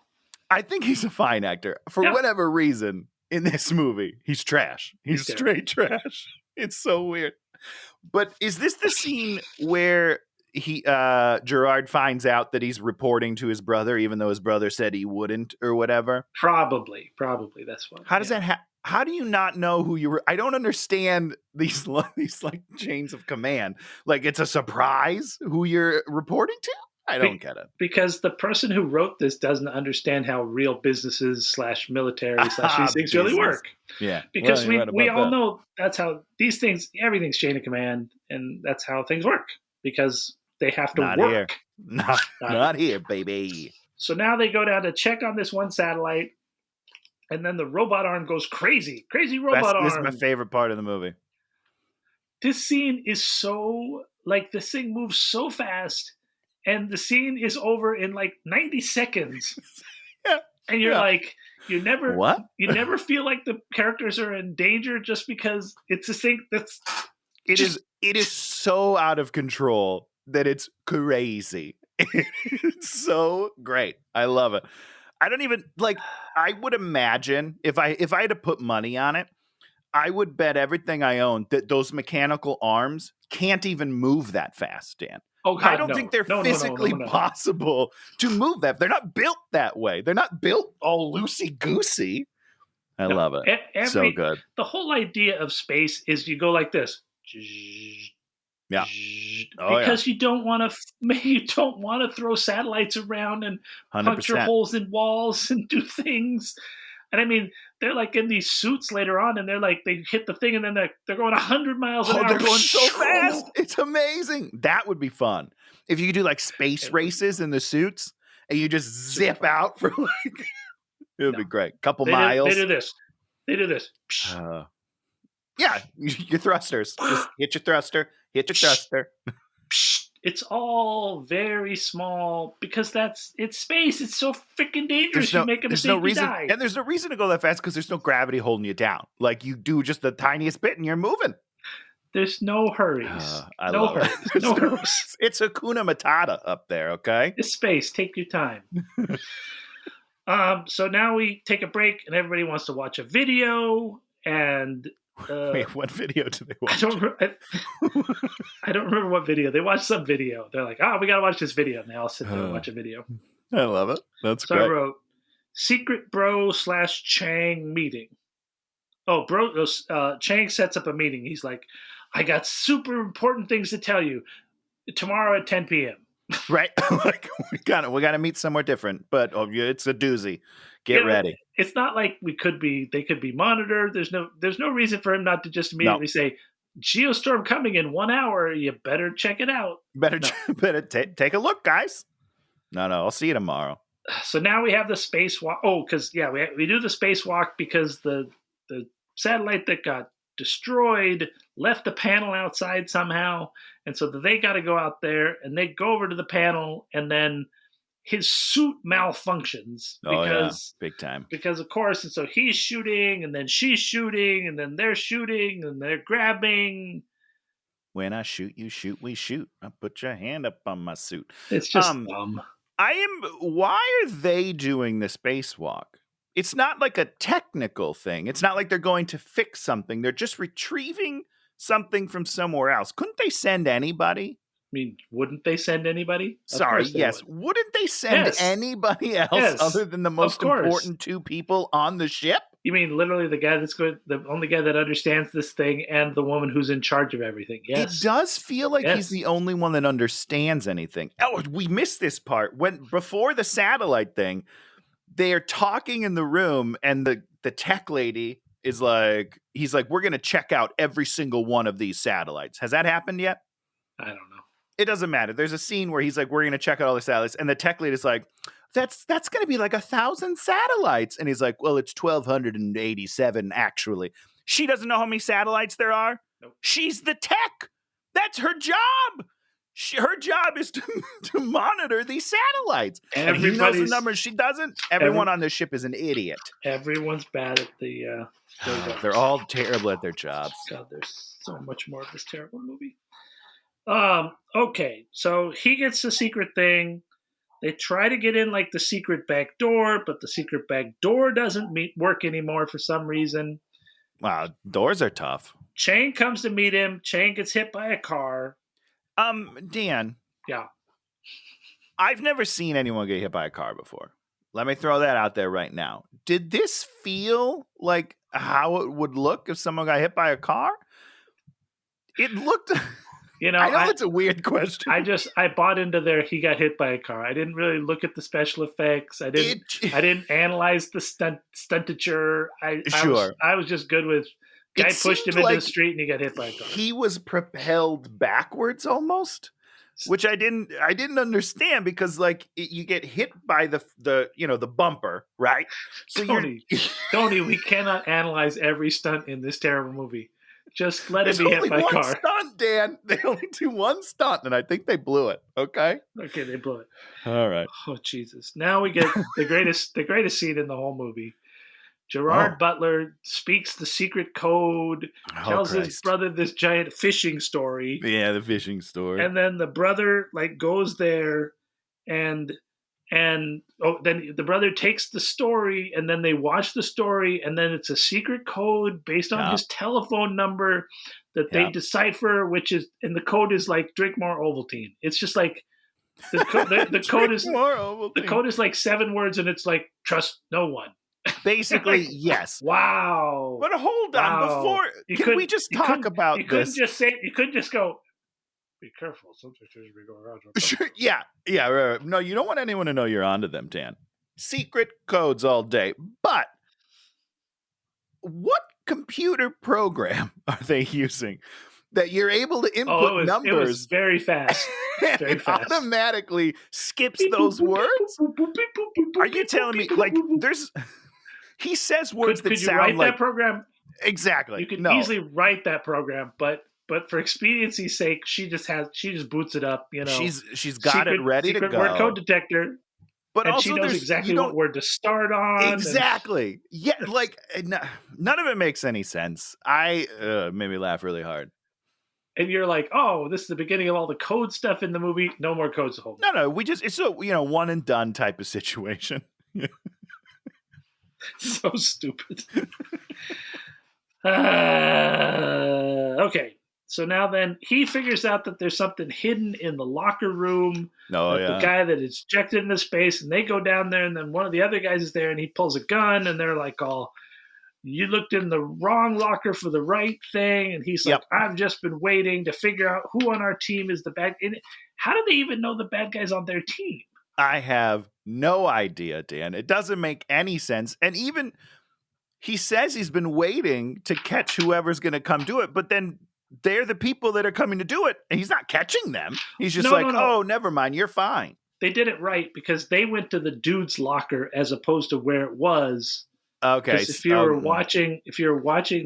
B: I think he's a fine actor. For whatever reason, in this movie, he's trash. He's straight trash. It's so weird. But is this the scene where Gerard finds out that he's reporting to his brother, even though his brother said he wouldn't or whatever?
A: Probably. That's what.
B: How does that happen? How do you not know who you were? I don't understand these like chains of command. Like it's a surprise who you're reporting to? I don't get it.
A: Because the person who wrote this doesn't understand how real businesses / military / these things really work.
B: Yeah.
A: Because we all know that's how these things, everything's chain of command, and that's how things work. Because they have to work.
B: Here. Not here, baby.
A: So now they go down to check on this one satellite, and then the robot arm goes crazy. Crazy robot arm.
B: This is my favorite part of the movie.
A: This scene is so, this thing moves so fast, and the scene is over in 90 seconds.
B: Yeah.
A: And you're like, you never feel like the characters are in danger just because it's a thing that's...
B: It is so out of control that it's crazy. It's so great. I love it. I don't even I would imagine if I had to put money on it, I would bet everything I own that those mechanical arms can't even move that fast, Dan.
A: Oh, God,
B: I don't think they're physically possible to move that. They're not built that way. They're not built all loosey-goosey. I love it. So good.
A: The whole idea of space is you go like this.
B: Yeah.
A: Because you don't want to throw satellites around and
B: 100%.
A: puncture holes in walls and do things. And I mean, they're in these suits later on, and they hit the thing, and then they're going 100 miles an hour.
B: They're going so fast. It's amazing. That would be fun if you could do space races in the suits, and you just zip out for it would be great. Couple miles.
A: They do this.
B: Yeah, your thrusters. Just hit your thruster.
A: It's all very small because it's space. It's so freaking dangerous. You make a mistake, you die.
B: And there's no reason to go that fast because there's no gravity holding you down. You do just the tiniest bit and you're moving.
A: There's no hurries.
B: No hurries. It's Hakuna Matata up there, okay?
A: It's space. Take your time. So now we take a break and everybody wants to watch a video and...
B: Wait, what video do they watch?
A: I don't remember what video. They watched some video. They're like, we got to watch this video. And they all sit there and watch a video.
B: I love it. That's great.
A: So I wrote, secret bro / Chang meeting. Oh, Chang sets up a meeting. He's like, I got super important things to tell you. Tomorrow at 10 p.m.
B: Right. we got to meet somewhere different. But it's a doozy. Get ready.
A: It's not like they could be monitored. There's no reason for him not to just immediately say, Geostorm coming in 1 hour. You better check it out.
B: Better take a look, guys. No, I'll see you tomorrow.
A: So now we have the spacewalk. Oh, because we do the spacewalk because the satellite that got destroyed, left the panel outside somehow, and so they got to go out there, and they go over to the panel, and then his suit malfunctions
B: big time.
A: because of course, and so he's shooting, and then she's shooting, and then they're shooting, and they're grabbing.
B: When I shoot, you shoot, we shoot. I put your hand up on my suit.
A: It's just dumb.
B: Why are they doing the spacewalk? It's not like a technical thing. It's not like they're going to fix something. They're just retrieving something from somewhere else. Couldn't they send anybody?
A: I mean, wouldn't they send anybody?
B: Sorry, yes. Wouldn't they send anybody else other than the most important two people on the ship?
A: You mean literally the only guy that understands this thing and the woman who's in charge of everything? Yes.
B: It does feel like he's the only one that understands anything. Oh, we missed this part. Before the satellite thing, they are talking in the room, and the tech lady is like, he's like, we're going to check out every single one of these satellites. Has that happened yet?
A: I don't know.
B: It doesn't matter. There's a scene where he's like, we're going to check out all the satellites. And the tech lead is like, that's going to be like 1,000 satellites. And he's like, well, it's 1,287 actually. She doesn't know how many satellites there are.
A: Nope.
B: She's the tech. That's her job. Her job is to monitor these satellites. And he knows the numbers. She doesn't. Everyone on this ship is an idiot.
A: Everyone's bad at the...
B: they're all terrible at their jobs.
A: God, there's so much more of this terrible movie. Okay, so he gets the secret thing. They try to get in like the secret back door, but the secret back door doesn't work anymore for some reason.
B: Wow, doors are tough.
A: Chang comes to meet him. Chang gets hit by a car.
B: Dan.
A: Yeah.
B: I've never seen anyone get hit by a car before. Let me throw that out there right now. Did this feel like how it would look if someone got hit by a car? It looked...
A: You know,
B: I know it's a weird question.
A: I bought into he got hit by a car. I didn't really look at the special effects. I didn't analyze the stuntature. I was just good with guy pushed him into the street and he got hit by a car.
B: He was propelled backwards almost, which I didn't understand because like you get hit by the bumper, right? So
A: Tony, we cannot analyze every stunt in this terrible movie. Just let him be hit by a car.
B: There's only one stunt, Dan. They only do one stunt, and I think they blew it. Okay,
A: they blew it.
B: All right.
A: Oh Jesus! Now we get the greatest scene in the whole movie. Gerard Butler speaks the secret code, tells his brother this giant fishing story.
B: Yeah, the fishing story.
A: And then the brother goes there, and then the brother takes the story, and then they watch the story, and then it's a secret code based on his telephone number that they decipher, and the code is like drink more Ovaltine. It's just like the code is like 7 words, and it's like trust no one.
B: Basically, yes.
A: Wow.
B: But hold on, before can we just talk about this?
A: You couldn't just go. Be careful. Something should be going around.
B: Sure, yeah, right. No, you don't want anyone to know you're onto them, Dan. Secret codes all day. But what computer program are they using that you're able to input numbers?
A: It was very fast. Very fast.
B: Automatically skips those words? Are you telling me, he says words that sound like...
A: Could you write that program?
B: Exactly.
A: You could easily write that program, but for expediency's sake, she just boots it up. You know,
B: she's got it ready to go.
A: Secret word code detector, but also she knows exactly what word to start on.
B: Exactly. Yeah, none of it makes any sense. I made me laugh really hard.
A: And you're like, oh, this is the beginning of all the code stuff in the movie. No more codes to hold.
B: No, it's a one and done type of situation.
A: So stupid. Okay. So now then he figures out that there's something hidden in the locker room. The guy that is ejected into space, and they go down there, and then one of the other guys is there, and he pulls a gun, and they're like, you looked in the wrong locker for the right thing. And he's like, I've just been waiting to figure out who on our team is the bad. How do they even know the bad guys on their team?
B: I have no idea, Dan. It doesn't make any sense. And even he says he's been waiting to catch whoever's going to come do it, but then they're the people that are coming to do it, and he's not catching them. He's just oh, never mind, you're fine.
A: They did it right because they went to the dude's locker as opposed to where it was.
B: Okay.
A: Because if you were watching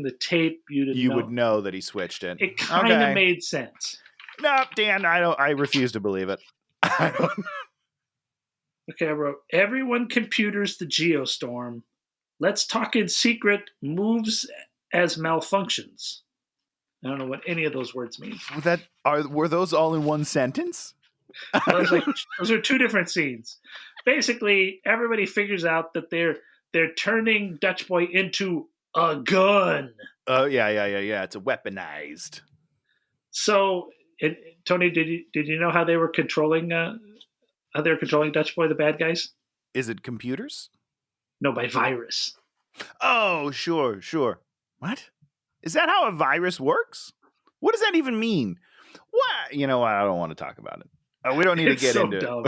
A: the tape, you
B: would know that he switched it.
A: It kind of made sense.
B: No, Dan, I refuse to believe it. I don't.
A: Okay, I wrote, everyone computers the Geostorm. Let's talk in secret moves as malfunctions. I don't know what any of those words mean.
B: Were those all in one sentence?
A: Those are two different scenes. Basically, everybody figures out that they're turning Dutch Boy into a gun.
B: Oh yeah. It's a weaponized.
A: So, Tony, did you know how they were controlling Dutch Boy, the bad guys?
B: Is it computers?
A: No, by virus.
B: Oh, sure. What? Is that how a virus works? What does that even mean? What? You know what? I don't want to talk about it. We don't need to get into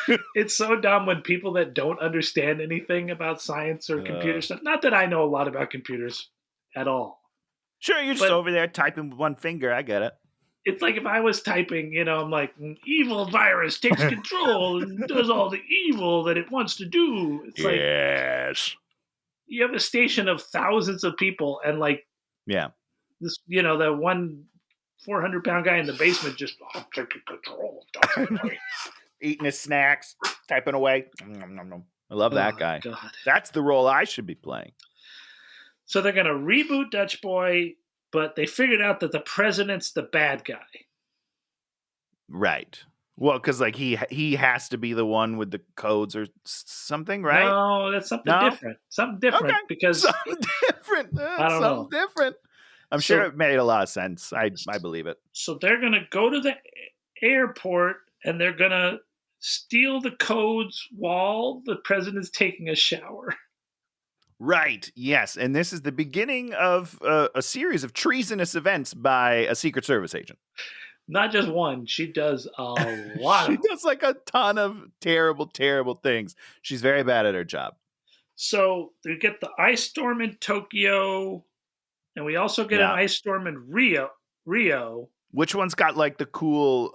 B: it.
A: It's so dumb when people that don't understand anything about science or computer stuff. Not that I know a lot about computers at all.
B: Sure, you're just over there typing with one finger. I get it.
A: It's like if I was typing, I'm like, evil virus takes control and does all the evil that it wants to do. It's
B: yes.
A: You have a station of thousands of people and this, the one 400-pound guy in the basement just taking control.
B: Eating his snacks, typing away. I love that guy.
A: God.
B: That's the role I should be playing.
A: So they're going to reboot Dutch Boy, but they figured out that the president's the bad guy.
B: Right. Well, because he has to be the one with the codes or something, right?
A: No, that's something different. Something different because
B: something different.
A: I don't know.
B: Different. I'm sure it made a lot of sense. I believe it.
A: So they're going to go to the airport and they're going to steal the codes while the president's taking a shower.
B: Right. Yes. And this is the beginning of a series of treasonous events by a Secret Service agent.
A: Not just one. She does a lot.
B: She does a ton of terrible, terrible things. She's very bad at her job.
A: So they get the ice storm in Tokyo, and we also get an ice storm in Rio. Which
B: one's got the cool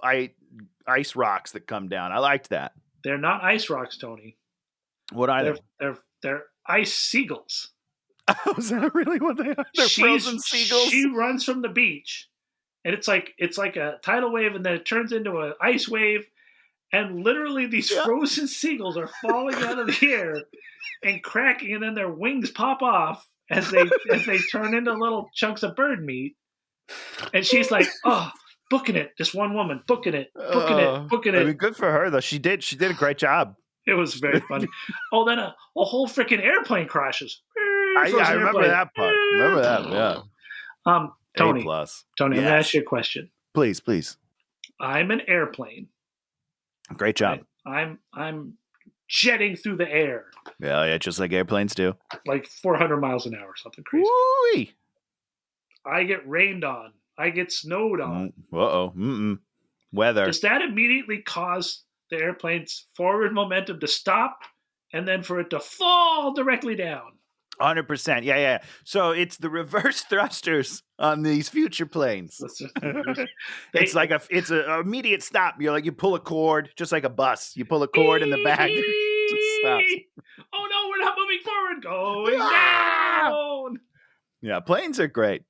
B: ice rocks that come down? I liked that.
A: They're not ice rocks, Tony.
B: What are they?
A: They're ice seagulls.
B: Oh, is that really what they are? They're frozen seagulls?
A: She runs from the beach, and it's like a tidal wave, and then it turns into an ice wave, and literally these frozen seagulls are falling out of the air and cracking, and then their wings pop off as they turn into little chunks of bird meat. And she's like, "Oh, booking it, just one woman, booking it." I
B: mean, good for her though. She did a great job.
A: It was very funny. Then a whole freaking airplane crashes.
B: I remember that part. Remember that? Yeah.
A: Tony,
B: A+.
A: Tony, let me ask you a question.
B: Please.
A: I'm an airplane.
B: Great job.
A: I'm jetting through the air.
B: Yeah, just like airplanes do.
A: 400 miles an hour, something crazy.
B: Woo-wee.
A: I get rained on. I get snowed on.
B: Uh-oh. Weather.
A: Does that immediately cause the airplane's forward momentum to stop and then for it to fall directly down?
B: 100%. Yeah. So it's the reverse thrusters on these future planes. It's it's an immediate stop. You pull a cord, just like a bus. You pull a cord in the back. It stops.
A: Oh no, we're not moving forward. Going down.
B: Yeah, planes are great.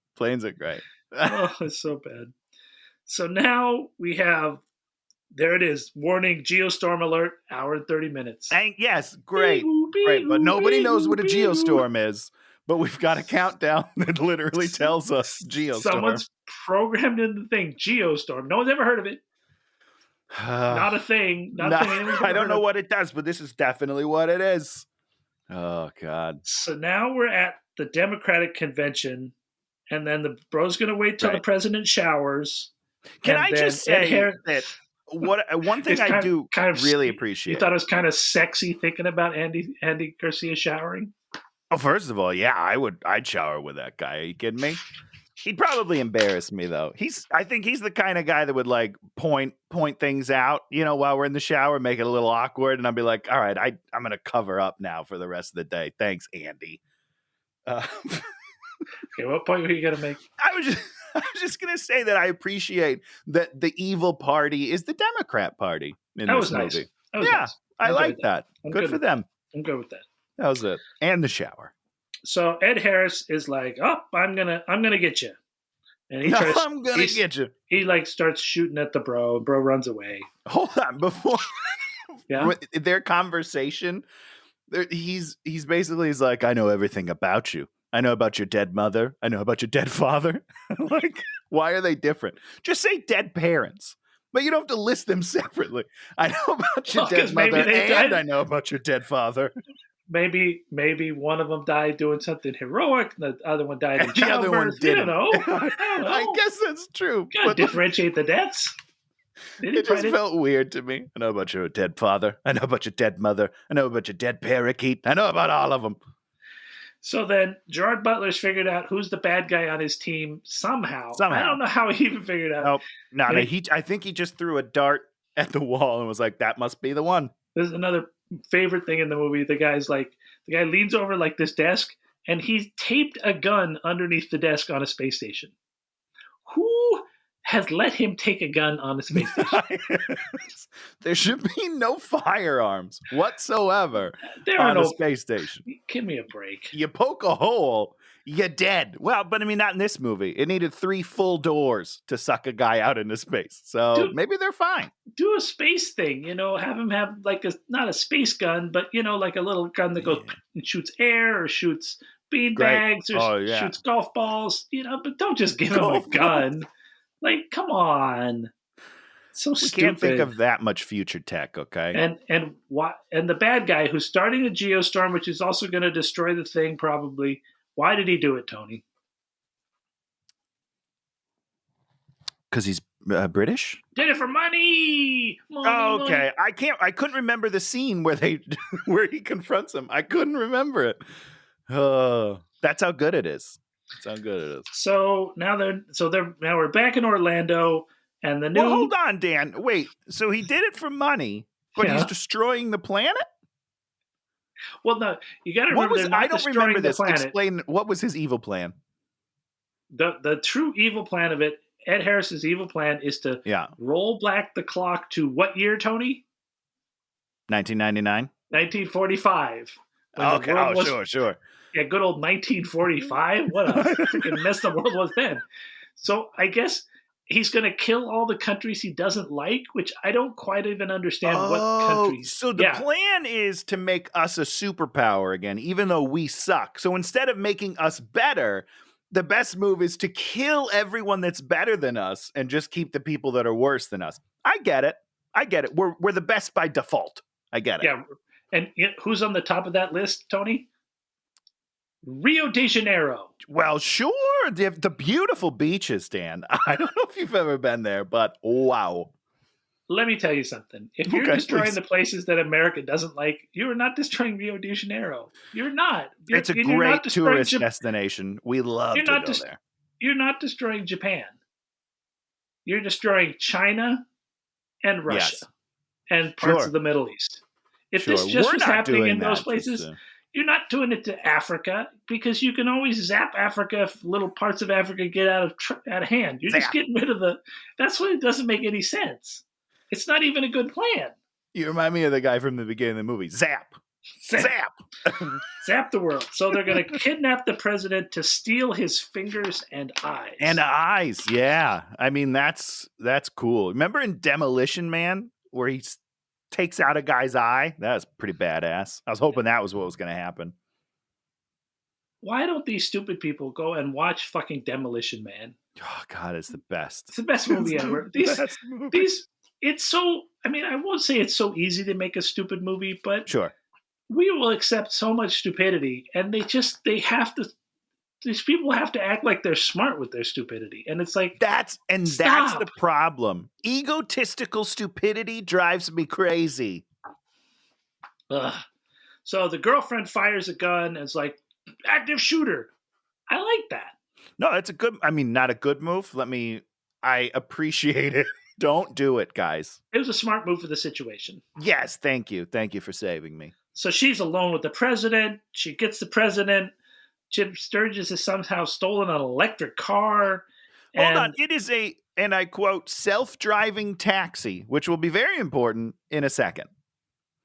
A: Oh, it's so bad. So now we have, there it is, warning, Geostorm alert, hour and 30 minutes.
B: Yes, great. Great, but nobody knows what a geostorm is. But we've got a countdown that literally tells us Geostorm.
A: Someone's programmed in the thing, Geostorm. No one's ever heard of it. Not a thing.
B: I don't know what it does, but this is definitely what it is. Oh, God.
A: So now we're at the Democratic convention, and then the bro's going to wait till the president showers.
B: Can I just say that one thing I do really appreciate?
A: You thought it was kind of sexy thinking about Andy Garcia showering?
B: Oh, first of all, yeah, I'd shower with that guy. Are you kidding me? He'd probably embarrass me though. I think he's the kind of guy that would point things out, while we're in the shower, make it a little awkward, and I'd be like, all right, I'm gonna cover up now for the rest of the day. Thanks, Andy.
A: Okay, what point were you gonna make?
B: I was just gonna say that I appreciate that the evil party is the Democrat Party in this movie.
A: Nice. Nice.
B: I like that. Good for them.
A: I'm good with that.
B: That was it. And the shower.
A: So Ed Harris is like, "Oh, I'm gonna get you," and he tries.
B: I'm gonna get you.
A: He like starts shooting at the bro. Bro runs away.
B: Hold on, before
A: Yeah.
B: their conversation, he's basically like, I know everything about you. I know about your dead mother. I know about your dead father. Like, why are they different? Just say dead parents. But you don't have to list them separately. I know about your dead mother, and I know about your dead father.
A: Maybe one of them died doing something heroic. The other one died in
B: The other one
A: childbirth.
B: didn't.
A: I don't know.
B: I guess that's true.
A: You gotta differentiate the deaths.
B: It just felt weird to me. I know about your dead father. I know about your dead mother. I know about your dead parakeet. I know about all of them.
A: So then Gerard Butler's figured out who's the bad guy on his team somehow. I don't know how he even figured out.
B: Nope. No, I think he just threw a dart at the wall and was like, that must be the one.
A: This is another favorite thing in the movie. The guy leans over like this desk and he's taped a gun underneath the desk on a space station. Who has let him take a gun on a space station?
B: There should be no firearms whatsoever on a space station.
A: Give me a break.
B: You poke a hole, you're dead. Well, but I mean, not in this movie. It needed 3 full doors to suck a guy out into space. So maybe they're fine.
A: Do a space thing, have him have like not a space gun, but like a little gun that goes and shoots air or shoots bean bags or shoots golf balls, but don't just give him a gun. Like, come on. So stupid.
B: Can't think of that much future tech, okay?
A: And the bad guy who's starting a Geostorm, which is also going to destroy the thing probably. Why did he do it, Tony?
B: Because he's British?
A: Did it for money.
B: Okay. I couldn't remember the scene where he confronts him. I couldn't remember it. That's how good it is. That's how good it is.
A: So now we're back in Orlando, and the new.
B: Well, hold on, Dan. Wait. So he did it for money, but he's destroying the planet?
A: Well, no, you got to remember.
B: I don't remember this. Explain what was his evil plan.
A: The true evil plan of it. Ed Harris's evil plan is to roll back the clock to what year, Tony?
B: 1999.
A: 1945.
B: Okay. Sure.
A: Yeah, good old 1945. What a freaking mess the world was then. So I guess he's going to kill all the countries he doesn't like, which I don't quite even understand what countries.
B: So the plan is to make us a superpower again, even though we suck. So instead of making us better, the best move is to kill everyone that's better than us and just keep the people that are worse than us. I get it. We're the best by default. I get it.
A: Yeah. And who's on the top of that list, Tony? Rio de Janeiro.
B: Well, sure. The beautiful beaches, Dan. I don't know if you've ever been there, but wow.
A: Let me tell you something. If you're destroying the places that America doesn't like, you are not destroying Rio de Janeiro. You're not.
B: It's a great tourist destination. We love to go there.
A: You're not destroying Japan. You're destroying China and Russia and parts of the Middle East. If this just was happening in those places, you're not doing it to Africa because you can always zap Africa if little parts of Africa get out of hand. You're just getting rid of that's why it doesn't make any sense. It's not even a good plan.
B: You remind me of the guy from the beginning of the movie. Zap.
A: Zap the world. So they're going to kidnap the president to steal his fingers and eyes.
B: Yeah. I mean, that's cool. Remember in Demolition Man where he takes out a guy's eye? That was pretty badass. I was hoping that was what was going to happen.
A: Why don't these stupid people go and watch fucking Demolition Man?
B: Oh, God, it's the best.
A: It's the best movie ever. It's so, I won't say it's so easy to make a stupid movie, but
B: sure,
A: we will accept so much stupidity, and these people have to act like they're smart with their stupidity. And it's like,
B: that's the problem. Egotistical stupidity drives me crazy.
A: Ugh. So the girlfriend fires a gun and is like, active shooter. I like that.
B: No, that's not a good move. I appreciate it. Don't do it, guys.
A: It was a smart move for the situation.
B: Yes, thank you. Thank you for saving me.
A: So she's alone with the president. She gets the president. Jim Sturgis has somehow stolen an electric car.
B: Hold on. It is and I quote, self-driving taxi, which will be very important in a second.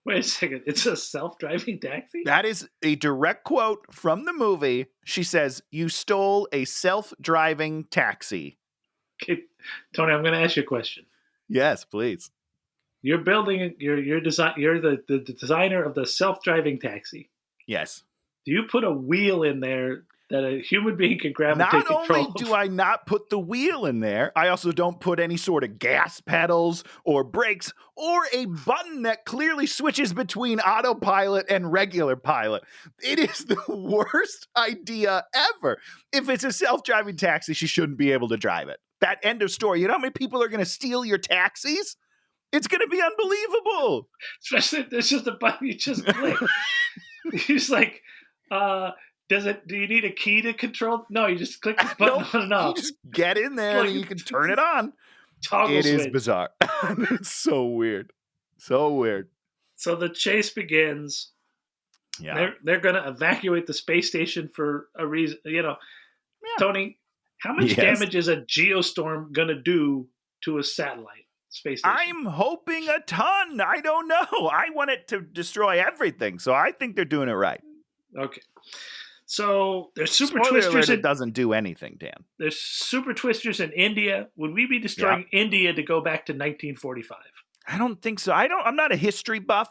A: Wait a second. It's a self-driving taxi?
B: That is a direct quote from the movie. She says, "You stole a self-driving taxi."
A: Okay. Tony, I'm going to ask you a question.
B: Yes, please.
A: You're building you're the designer of the self-driving taxi.
B: Yes.
A: Do you put a wheel in there that a human being can grab and take
B: Not
A: control
B: only do I not put the wheel in there, I also don't put any sort of gas pedals or brakes or a button that clearly switches between autopilot and regular pilot. It is the worst idea ever. If it's a self-driving taxi, she shouldn't be able to drive it. That end of story. You know how many people are going to steal your taxis? It's going to be unbelievable.
A: Especially if there's just a button you just click. He's like, do you need a key to control? No, you just click this button on and off.
B: You just get in there and you can turn it on.
A: Toggle
B: It is
A: switch.
B: bizarre. It's so weird. So weird.
A: So the chase begins.
B: Yeah.
A: They're going to evacuate the space station for a reason. You know, Tony, how much
B: Yes.
A: damage is a geostorm going to do to a satellite space station?
B: I'm hoping a ton. I don't know. I want it to destroy everything. So I think they're doing it right.
A: Okay. So there's super
B: Spoiler
A: twisters.
B: alert, it doesn't do anything, Dan.
A: There's super twisters in India. Would we be destroying India to go back to 1945?
B: I don't think so. I'm not a history buff.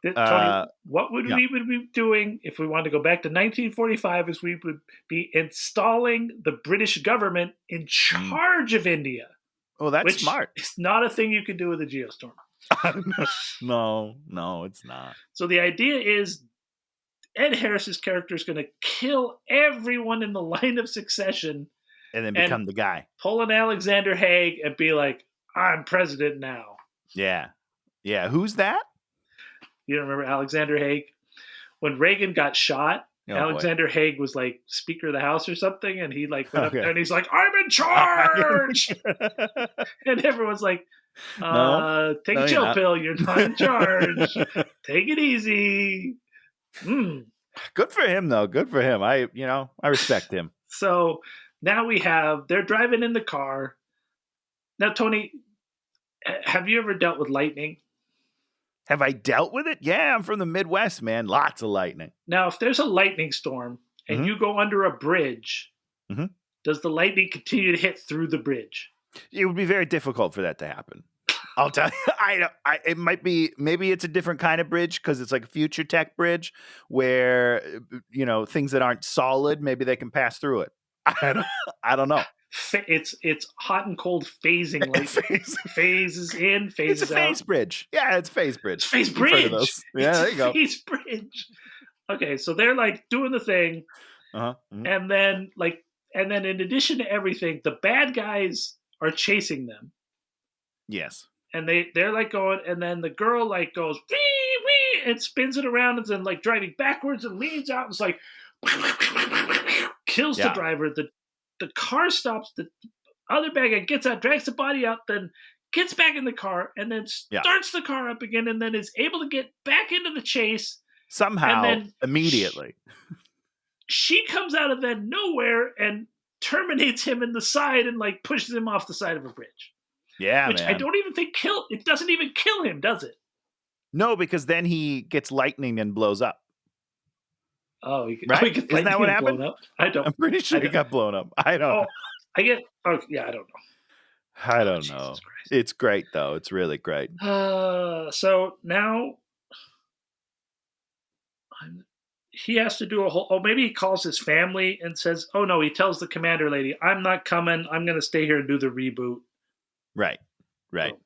A: Tony, what would we be doing if we wanted to go back to 1945? Is we would be installing the British government in charge of India.
B: Oh, that's smart.
A: It's not a thing you can do with a geostorm.
B: No, it's not.
A: So the idea is Ed Harris's character is going to kill everyone in the line of succession.
B: And then become the guy.
A: Pull an Alexander Haig and be like, I'm president now.
B: Yeah. Yeah. Who's that?
A: You don't remember Alexander Haig? When Reagan got shot, Alexander Haig was like Speaker of the House or something, and he like went up there and he's like, I'm in charge! And everyone's like, take a chill pill, you're not in charge. Take it easy.
B: Good for him, though. Good for him. I respect him.
A: So now they're driving in the car. Now, Tony, have you ever dealt with lightning?
B: Have I dealt with it? Yeah, I'm from the Midwest, man. Lots of lightning.
A: Now, if there's a lightning storm and you go under a bridge, does the lightning continue to hit through the bridge?
B: It would be very difficult for that to happen. I'll tell you. It might be. Maybe it's a different kind of bridge because it's like a future tech bridge where things that aren't solid, maybe they can pass through it. I don't know.
A: It's hot and cold phasing, like phases in, phases
B: out. It's a phase bridge. Yeah, it's phase bridge.
A: It's phase bridge.
B: Yeah, there you go.
A: Phase bridge. Okay, so they're like doing the thing, and then in addition to everything, the bad guys are chasing them.
B: Yes.
A: And they're like going, and then the girl like goes wee wee and spins it around and then like driving backwards and leans out and it's like kills the driver. The car stops. The other bad guy gets out, drags the body out, then gets back in the car, and then starts the car up again, and then is able to get back into the chase
B: somehow. And then immediately,
A: she comes out of then nowhere and terminates him in the side and like pushes him off the side of a bridge.
B: Yeah,
A: which
B: man.
A: I don't even think it doesn't even kill him, does it?
B: No, because then he gets lightning and blows up.
A: Oh,
B: right? Isn't that what happened?
A: Up? I don't.
B: I'm pretty sure he got blown up. I don't know.
A: I don't know.
B: I don't know. It's great though. It's really great.
A: So now he has to do a whole. Oh, maybe he calls his family and says, "Oh no," he tells the commander lady, "I'm not coming. I'm going to stay here and do the reboot."
B: Right.
A: So,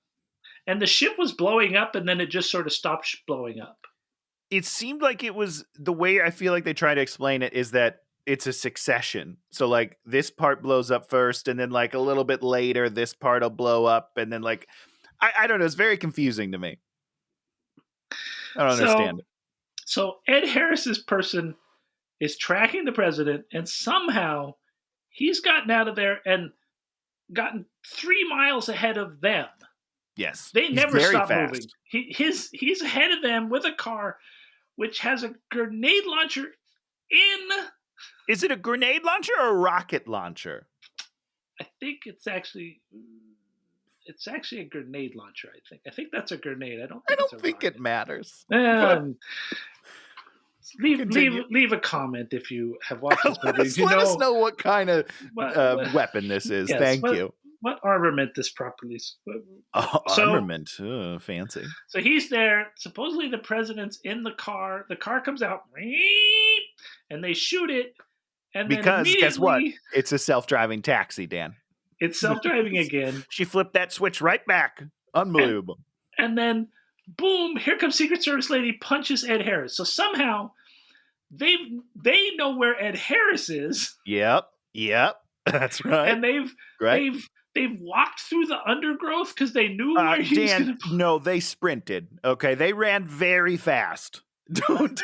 A: and the ship was blowing up, and then it just sort of stopped blowing up.
B: It seemed like it was the way I feel like they try to explain it is that it's a succession. So like this part blows up first, and then like a little bit later, this part will blow up, and then like I don't know. It's very confusing to me. I don't understand it.
A: So Ed Harris's person is tracking the president, and somehow he's gotten out of there and gotten 3 miles ahead of them.
B: Yes,
A: they never stop moving. He's ahead of them with a car which has a grenade launcher in.
B: Is it a grenade launcher or a rocket launcher?
A: I think it's actually. It's actually a grenade launcher. I think that's a grenade. I don't
B: I
A: think it's a
B: don't think
A: rocket.
B: it matters.
A: Leave a comment if you have watched this movie. If you
B: Let us know what kind of
A: what-
B: weapon this is.
A: yes,
B: Thank you.
A: What armament this properly?
B: Armament, fancy.
A: So he's there. Supposedly the president's in the car. The car comes out, and they shoot it. And
B: Because
A: then
B: guess what? It's a self-driving taxi, Dan.
A: It's self-driving again.
B: She flipped that switch right back. Unbelievable.
A: And then, boom! Here comes Secret Service lady, punches Ed Harris. So somehow, they know where Ed Harris is.
B: Yep, that's right.
A: And they've walked through the undergrowth because they knew where he was going to.
B: No, they sprinted. Okay, they ran very fast. Don't.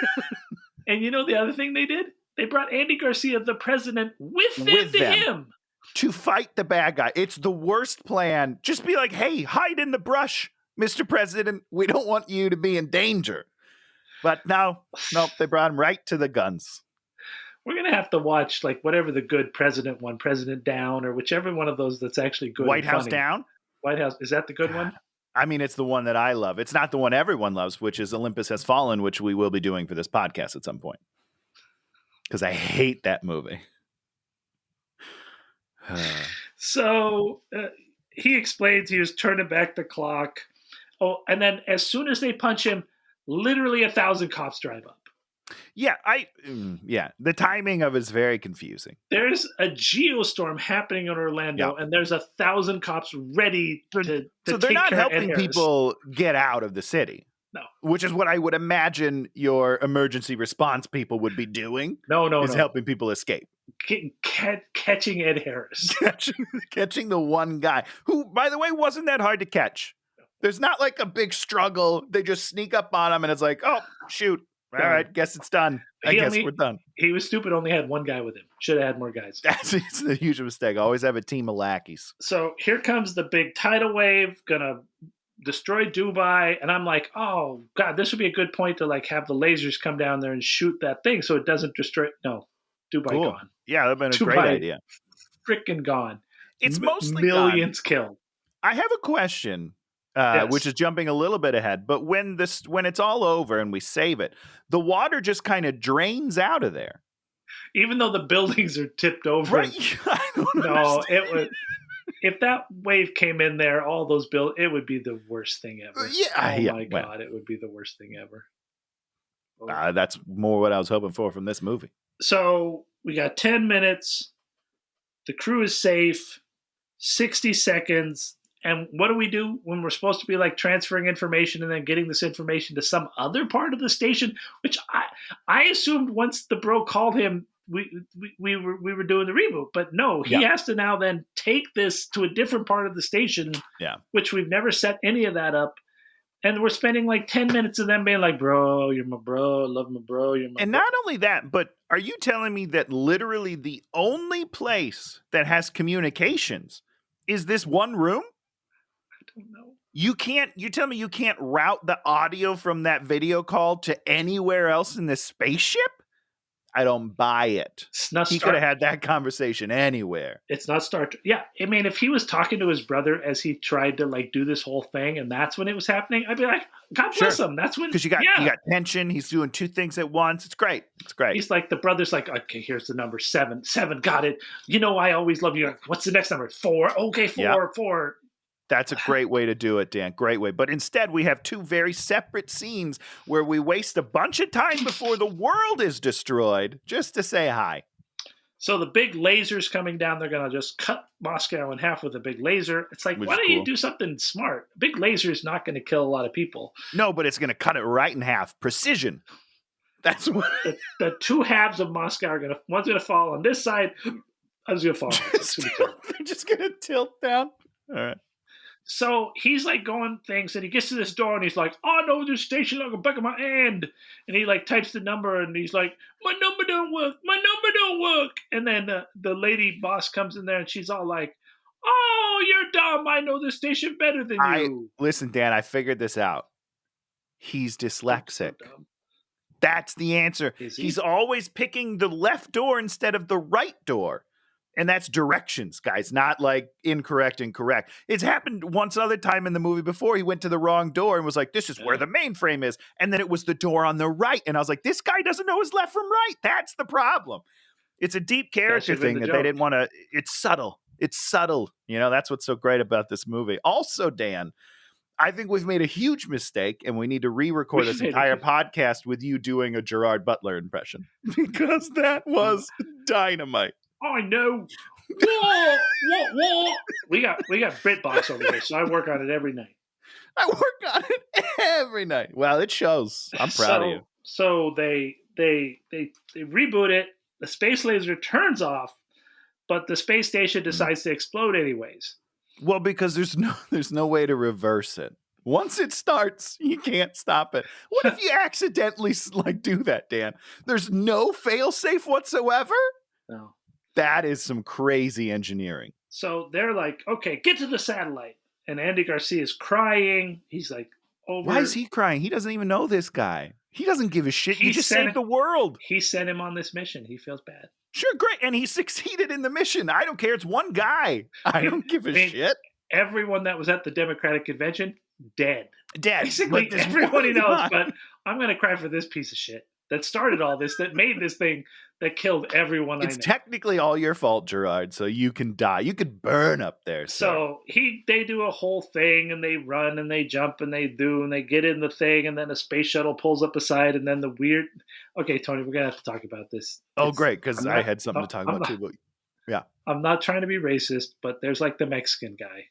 A: And you know the other thing they did? They brought Andy Garcia, the president, with them
B: to fight the bad guy. It's the worst plan. Just be like, hey, hide in the brush, Mr. President. We don't want you to be in danger. But no, they brought him right to the guns.
A: We're going to have to watch like whatever the good President one, President Down, or whichever one of those that's actually good.
B: White House
A: funny.
B: Down?
A: White House. Is that the good one?
B: I mean, it's the one that I love. It's not the one everyone loves, which is Olympus Has Fallen, which we will be doing for this podcast at some point. Because I hate that movie.
A: So he explains he was turning back the clock. Oh, and then as soon as they punch him, literally 1,000 cops drive up.
B: Yeah, the timing of it is very confusing.
A: There's a geostorm happening in Orlando, and there's 1,000 cops ready to
B: so they're not helping people get out of the city.
A: No.
B: Which is what I would imagine your emergency response people would be doing.
A: No.
B: Helping people escape.
A: Catching Ed Harris.
B: Catching the one guy who, by the way, wasn't that hard to catch. There's not like a big struggle. They just sneak up on him and it's like, oh, shoot. All right, guess it's done. I guess we're done.
A: He was stupid, only had one guy with him. Should have had more guys.
B: It's the huge mistake. Always have a team of lackeys.
A: So here comes the big tidal wave, gonna destroy Dubai, and I'm like, oh god, this would be a good point to like have the lasers come down there and shoot that thing so it doesn't destroy. No, Dubai gone.
B: Yeah, that'd been a great idea.
A: Freaking gone.
B: It's mostly
A: millions killed.
B: I have a question, which is jumping a little bit ahead. But when it's all over and we save it, the water just kind of drains out of there,
A: even though the buildings are tipped over.
B: Right? I don't understand.
A: It would. If that wave came in there, all those it would be the worst thing ever. My God, it would be the worst thing ever.
B: That's more what I was hoping for from this movie.
A: So we got 10 minutes. The crew is safe. 60 seconds. And what do we do when we're supposed to be like transferring information and then getting this information to some other part of the station? Which I assumed once the bro called him, we were doing the reboot, but no, he has to now then take this to a different part of the station, which we've never set any of that up, and we're spending like 10 minutes of them being like, bro, you're my bro, I love my bro, you're my
B: and
A: bro.
B: Not only that, but are you telling me that literally the only place that has communications is this one room?
A: I don't know.
B: You tell me you can't route the audio from that video call to anywhere else in this spaceship? I don't buy it. He could have had that conversation anywhere.
A: It's not Star Trek. Yeah, I mean, if he was talking to his brother as he tried to like do this whole thing, and that's when it was happening, I'd be like, God bless him. That's when
B: because you got tension. He's doing two things at once. It's great.
A: He's like the brother's like, okay, here's the number 7. Got it. You know, I always love you. What's the next number? 4. Okay, 4.
B: That's a great way to do it, Dan. Great way. But instead, we have two very separate scenes where we waste a bunch of time before the world is destroyed just to say hi.
A: So the big laser's coming down. They're going to just cut Moscow in half with a big laser. It's like, why don't you do something smart? A big laser is not going to kill a lot of people.
B: No, but it's going to cut it right in half. Precision. That's what
A: the two halves of Moscow are one's going to fall on this side. One's going to fall on this.
B: They're just going to tilt down. All right.
A: So he's like going things, and he gets to this door, and he's like, "Oh no, this station like the back of my hand." And he like types the number, and he's like, "My number don't work." And then the lady boss comes in there, and she's all like, "Oh, you're dumb. I know this station better than you."
B: Listen, Dan, I figured this out. He's dyslexic. So that's the answer. He's always picking the left door instead of the right door. And that's directions, guys, not like incorrect and correct. It's happened once other time in the movie before. He went to the wrong door and was like, this is where the mainframe is. And then it was the door on the right. And I was like, this guy doesn't know his left from right. That's the problem. It's a deep character thing that they didn't want to. It's subtle. It's subtle. You know, that's what's so great about this movie. Also, Dan, I think we've made a huge mistake and we need to re-record this entire podcast with you doing a Gerard Butler impression because that was dynamite.
A: I know. Whoa. We got BritBox over here, so I work on it every night.
B: I work on it every night. Well, it shows. I'm proud of you.
A: So they reboot it. The space laser turns off, but the space station decides to explode anyways.
B: Well, because there's no way to reverse it. Once it starts, you can't stop it. What if you accidentally like do that, Dan? There's no fail-safe whatsoever?
A: No.
B: That is some crazy engineering.
A: So they're like, okay, get to the satellite. And Andy Garcia is crying. He's like, over.
B: Why is he crying? He doesn't even know this guy. He doesn't give a shit. He just saved the world.
A: He sent him on this mission. He feels bad.
B: Sure, great. And he succeeded in the mission. I don't care. It's one guy. I don't give a shit.
A: Everyone that was at the Democratic Convention, dead.
B: Basically,
A: everyone he knows. But I'm going to cry for this piece of shit that started all this, that made this thing, that killed everyone I know.
B: It's technically all your fault, Gerard, so you can die. You could burn up there.
A: So they do a whole thing, and they run, and they jump, and they get in the thing, and then a space shuttle pulls up aside, and then the weird... Okay, Tony, we're going to have to talk about this.
B: Oh, great, because I had something to talk about, too. But yeah.
A: I'm not trying to be racist, but there's like the Mexican guy.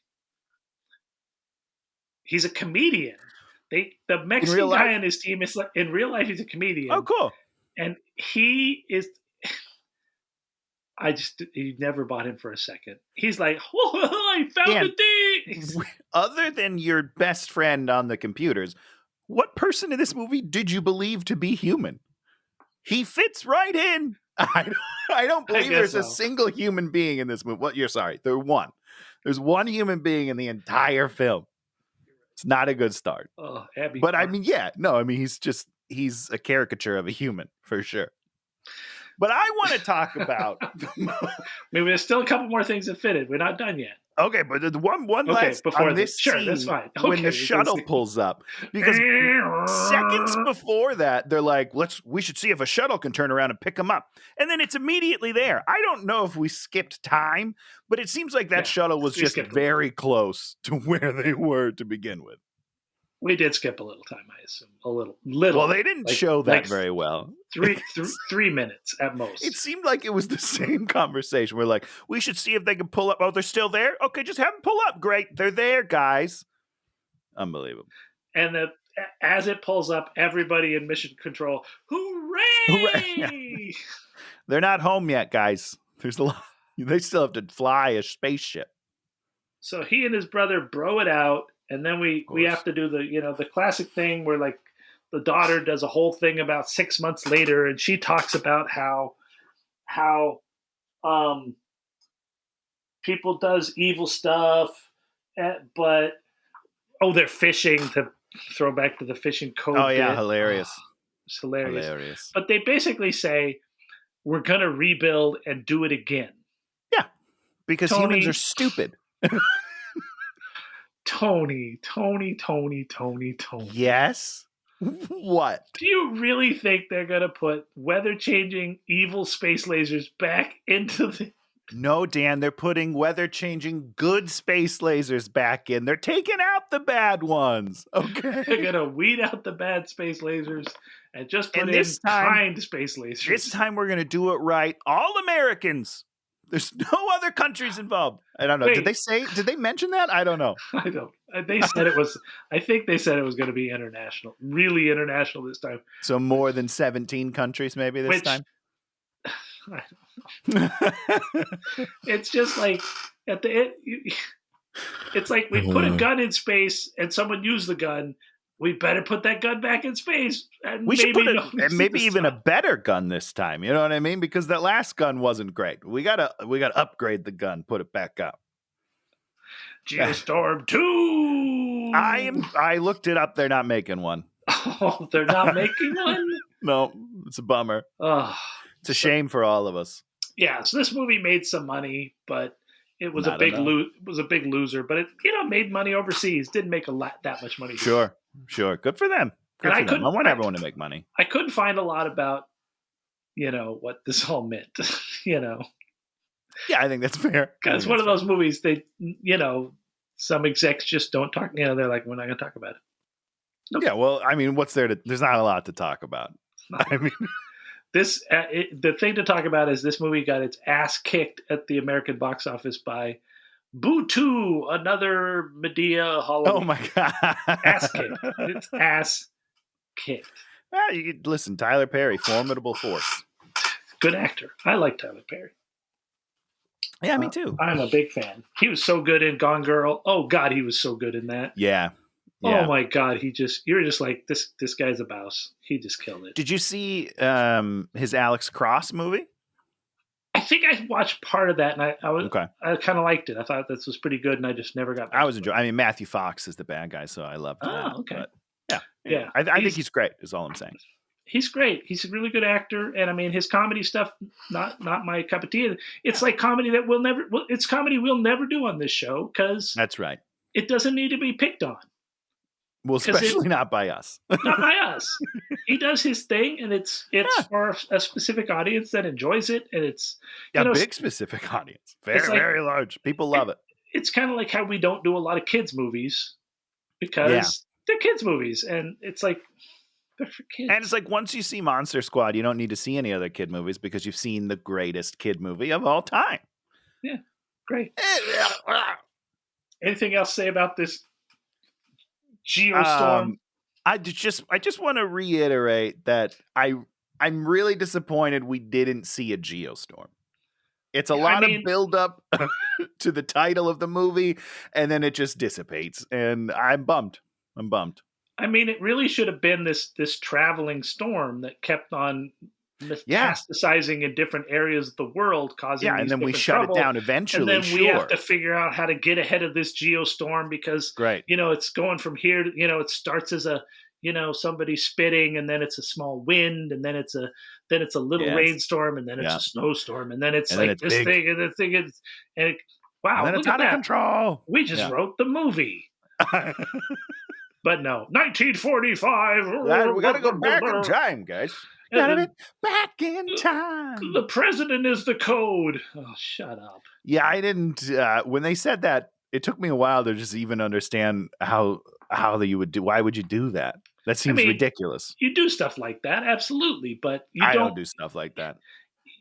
A: He's a comedian. The Mexican guy on his team is like, in real life, he's a comedian.
B: Oh, cool.
A: And he is, he never bought him for a second. He's like, oh, I found the thing.
B: Other than your best friend on the computers, what person in this movie did you believe to be human? He fits right in. I don't believe there's a single human being in this movie. Well, you're sorry. There's one human being in the entire film. It's not a good start.
A: Oh, Abby.
B: But I mean, he's a caricature of a human for sure. But I want to talk about.
A: Maybe there's still a couple more things that fitted. We're not done yet.
B: Okay, but the one last
A: before
B: on this
A: sure,
B: scene,
A: that's fine. Okay,
B: when the shuttle pulls up, because seconds before that, they're like, we should see if a shuttle can turn around and pick them up. And then it's immediately there. I don't know if we skipped time, but it seems like that shuttle was just very close to where they were to begin with.
A: We did skip a little time, I assume. A little.
B: Well, they didn't show that very well.
A: 3 minutes at most.
B: It seemed like it was the same conversation. We're like, we should see if they can pull up. Oh, they're still there? Okay, just have them pull up. Great. They're there, guys. Unbelievable.
A: And as it pulls up, everybody in mission control, hooray!
B: They're not home yet, guys. There's a lot. They still have to fly a spaceship.
A: So he and his brother bro it out. And then we have to do the classic thing where like the daughter does a whole thing about 6 months later, and she talks about how people does evil stuff, but they're fishing, to throw back to the fishing code.
B: Oh yeah, hilarious!
A: It's hilarious. But they basically say we're gonna rebuild and do it again.
B: Yeah, because humans are stupid.
A: Tony.
B: Yes? What?
A: Do you really think they're going to put weather-changing evil space lasers back into the...
B: No, Dan, they're putting weather-changing good space lasers back in. They're taking out the bad ones, okay?
A: They're going to weed out the bad space lasers and just put in kind space lasers.
B: This time we're going to do it right. All Americans. There's no other countries involved. I don't know.
A: Wait.
B: Did they mention that? I don't know.
A: I don't. They said it was, I think they said it was going to be international. Really international this time.
B: So more than 17 countries maybe this time?
A: I don't know. It's just like, at the end, it's like we put a gun in space and someone used the gun. We better put that gun back in space. And
B: we should put maybe even a better gun this time. You know what I mean? Because that last gun wasn't great. We gotta upgrade the gun, put it back up.
A: Geostorm 2.
B: I looked it up. They're not making one.
A: Oh, they're not making one?
B: No, it's a bummer.
A: Oh,
B: it's a shame for all of us.
A: Yeah, so this movie made some money, but it was
B: Not enough.
A: it was a big loser. But it made money overseas. Didn't make that much money.
B: Sure. Good for them. Good
A: And
B: for them. I want everyone to make money.
A: I couldn't find a lot about what this all meant.
B: Yeah, I think that's fair.
A: Because it's one of those movies they some execs just don't talk. They're like, we're not going to talk about it.
B: Nope. Yeah, well, I mean, what's there to? There's not a lot to talk about. I mean.
A: The thing to talk about is this movie got its ass kicked at the American box office by Boo 2, another Medea Halloween.
B: Oh my god,
A: ass kicked! It's ass kicked.
B: Well, you could listen, Tyler Perry, formidable force,
A: good actor. I like Tyler Perry.
B: Yeah, me too.
A: I'm a big fan. He was so good in Gone Girl. Oh God, he was so good in that.
B: Yeah.
A: Oh my God, you're just like this guy's a boss. He just killed it.
B: Did you see his Alex Cross movie?
A: I think I watched part of that, and I kind of liked it. I thought this was pretty good, and I just never got back.
B: I was enjoying. I mean, Matthew Fox is the bad guy, so I loved that.
A: Oh, okay.
B: But yeah. I think he's great. Is all I'm saying.
A: He's great. He's a really good actor, and I mean, his comedy stuff not my cup of tea. It's like comedy that it's comedy we'll never do on this show because
B: that's right.
A: It doesn't need to be picked on.
B: Well, especially not by us.
A: Not by us. He does his thing, and it's for a specific audience that enjoys it, and it's
B: a big specific audience, very large. People love it.
A: It's kind of like how we don't do a lot of kids movies because they're kids movies, and it's like they're for kids.
B: And it's like once you see Monster Squad, you don't need to see any other kid movies because you've seen the greatest kid movie of all time.
A: Yeah, great. Anything else to say about this? Geostorm.
B: I just want to reiterate that I'm really disappointed we didn't see a Geostorm. It's a lot of build up to the title of the movie, and then it just dissipates, and I'm bummed.
A: I mean, it really should have been this traveling storm that kept on metastasizing in different areas of the world, causing
B: and then we shut it down eventually.
A: And then we have to figure out how to get ahead of this geostorm because it's going from here to, it starts as a somebody spitting, and then it's a small wind, and then it's a little rainstorm, and then it's a snowstorm, and then it's this big thing, and the thing is, wow,
B: and then
A: look
B: it's out
A: at
B: of control.
A: We just wrote the movie. But no, 1945.
B: We got to go back in time, guys. Gotta be back in time.
A: The president is the code. Oh, shut up.
B: Yeah, I didn't. When they said that, it took me a while to just even understand how you would do. Why would you do that? That seems ridiculous.
A: You do stuff like that, absolutely, but
B: I don't do stuff like that.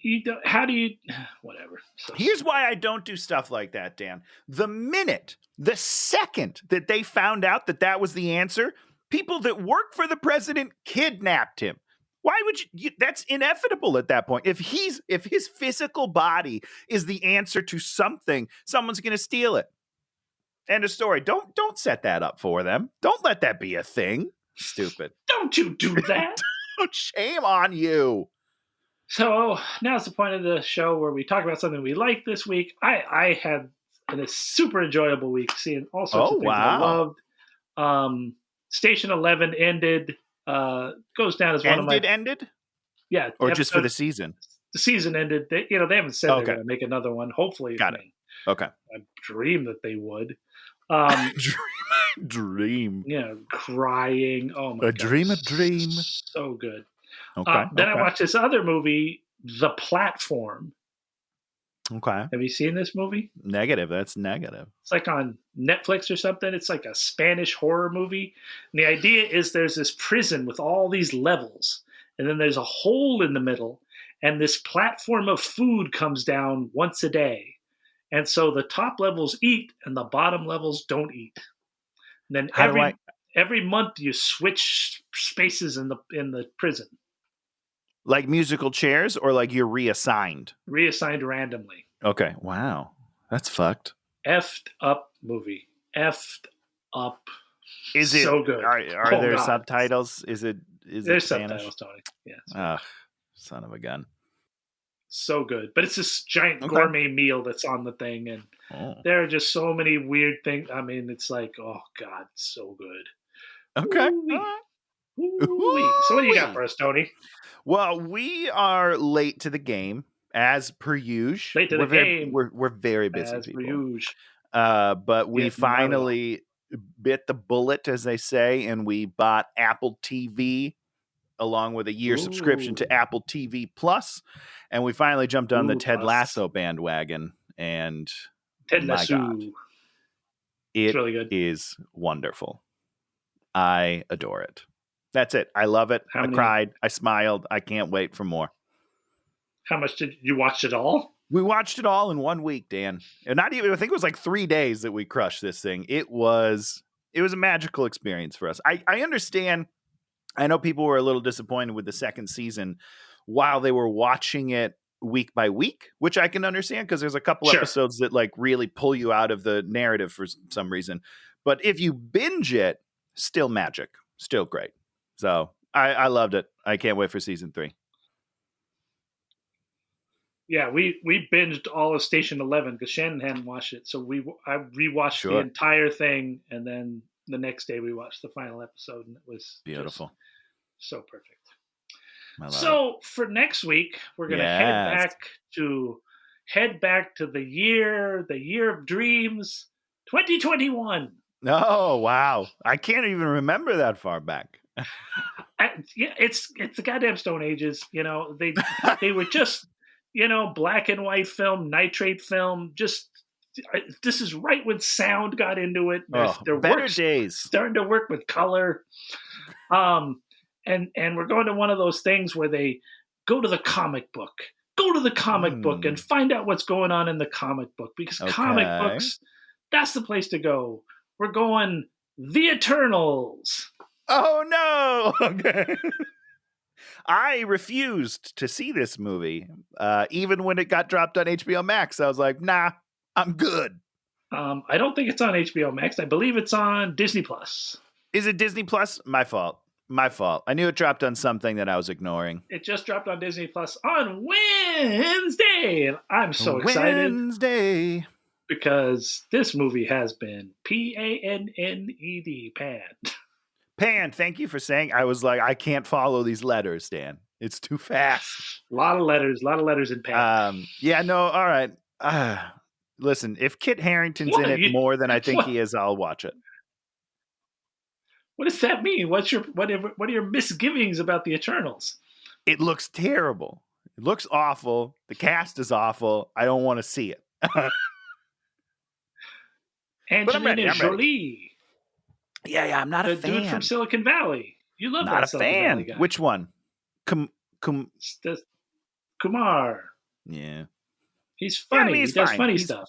A: You don't. How do you? Whatever.
B: Here's why I don't do stuff like that, Dan. The second that they found out that was the answer, people that work for the president kidnapped him. Why would you? That's inevitable at that point. If his physical body is the answer to something, someone's going to steal it. End of story. Don't set that up for them. Don't let that be a thing. Stupid.
A: Don't you do that?
B: Shame on you.
A: So now's the point of the show where we talk about something we like this week. I had a super enjoyable week, seeing all sorts of things I loved. Station 11 ended. Goes down as one of my
B: ended.
A: Yeah,
B: or just for the season.
A: The season ended. They haven't said they're going to make another one. Hopefully,
B: got it. Okay,
A: I dream that they would.
B: Dream.
A: Yeah, crying. Oh my god,
B: dream.
A: So good.
B: Okay.
A: Then I watched this other movie, The Platform.
B: Okay.
A: Have you seen this movie?
B: Negative. That's negative.
A: It's like on Netflix or something. It's like a Spanish horror movie. And the idea is there's this prison with all these levels, and then there's a hole in the middle, and this platform of food comes down once a day. And so the top levels eat, and the bottom levels don't eat. And then every month you switch spaces in the prison.
B: Like musical chairs, or like you're reassigned?
A: Reassigned randomly.
B: Okay. Wow. That's fucked.
A: Effed up movie. Effed up.
B: Is it
A: so good?
B: Are there subtitles? There's
A: Spanish?
B: Subtitles,
A: Tony. Yes.
B: Ugh, son of a gun.
A: So good. But it's this giant gourmet meal that's on the thing, and there are just so many weird things. I mean, it's like, oh God, so good.
B: Okay.
A: Ooh-wee. So what do you got for us, Tony?
B: Well, we are late to the game, as per usual.
A: Late to the game.
B: We're very busy
A: As per
B: people.
A: usual.
B: But we
A: Yeah, not at all.
B: finally bit the bullet, as they say, and we bought Apple TV along with a year subscription
A: Ooh.
B: to Apple TV Plus, and we finally jumped on the
A: Ooh,
B: Ted
A: Plus.
B: Lasso bandwagon. And
A: Ted
B: my
A: Lasso.
B: God,
A: It's
B: it
A: really good.
B: is wonderful. I adore it. That's it. I love it.
A: How
B: I
A: many-
B: cried. I smiled. I can't wait for more.
A: How much did you watch it all?
B: We watched it all in 1 week, Dan. And not even, I think it was like 3 days that we crushed this thing. It was a magical experience for us. I understand. I know people were a little disappointed with the second season while they were watching it week by week, which I can understand because there's a couple
A: Sure.
B: episodes that like really pull you out of the narrative for some reason. But if you binge it, still magic, still great. So I loved it. I can't wait for season 3.
A: Yeah, we binged all of Station 11 because Shannon hadn't watched it. So I rewatched the
B: Sure.
A: entire thing, and then the next day we watched the final episode, and it was
B: Beautiful.
A: just so perfect.
B: I love it.
A: So for next week, we're gonna
B: Yes.
A: head back to the year of dreams, 2021.
B: Oh, wow. I can't even remember that far back.
A: Yeah, it's the goddamn Stone Ages. You know, they were just, you know, black and white film, nitrate film. Just this is right when sound got into it.
B: Oh, better days.
A: Starting to work with color. And we're going to one of those things where they go to the comic book. Go to the comic book and find out what's going on in the comic book, because comic books, that's the place to go. We're going The Eternals.
B: Oh, no. Okay. I refused to see this movie. Even when it got dropped on HBO Max, I was like, nah, I'm good.
A: I don't think it's on HBO Max. I believe it's on Disney Plus.
B: Is it Disney Plus? My fault. I knew it dropped on something that I was ignoring.
A: It just dropped on Disney Plus on Wednesday, and I'm so excited
B: Wednesday.
A: because this movie has been panned.
B: Pan, thank you for saying. I was like, I can't follow these letters, Dan. It's too fast.
A: A lot of letters in pan.
B: Yeah, no, all right. Listen, if Kit Harington's in it more than I think he is, I'll watch it.
A: What does that mean? What are your misgivings about the Eternals?
B: It looks terrible. It looks awful. The cast is awful. I don't want to see it.
A: Angelina Jolie.
B: Yeah, I'm not a fan.
A: The dude from Silicon Valley. You love
B: not
A: that
B: a
A: Silicon
B: fan.
A: Valley guy.
B: Which one?
A: Kumar.
B: Yeah.
A: He's funny.
B: Yeah,
A: he does funny stuff.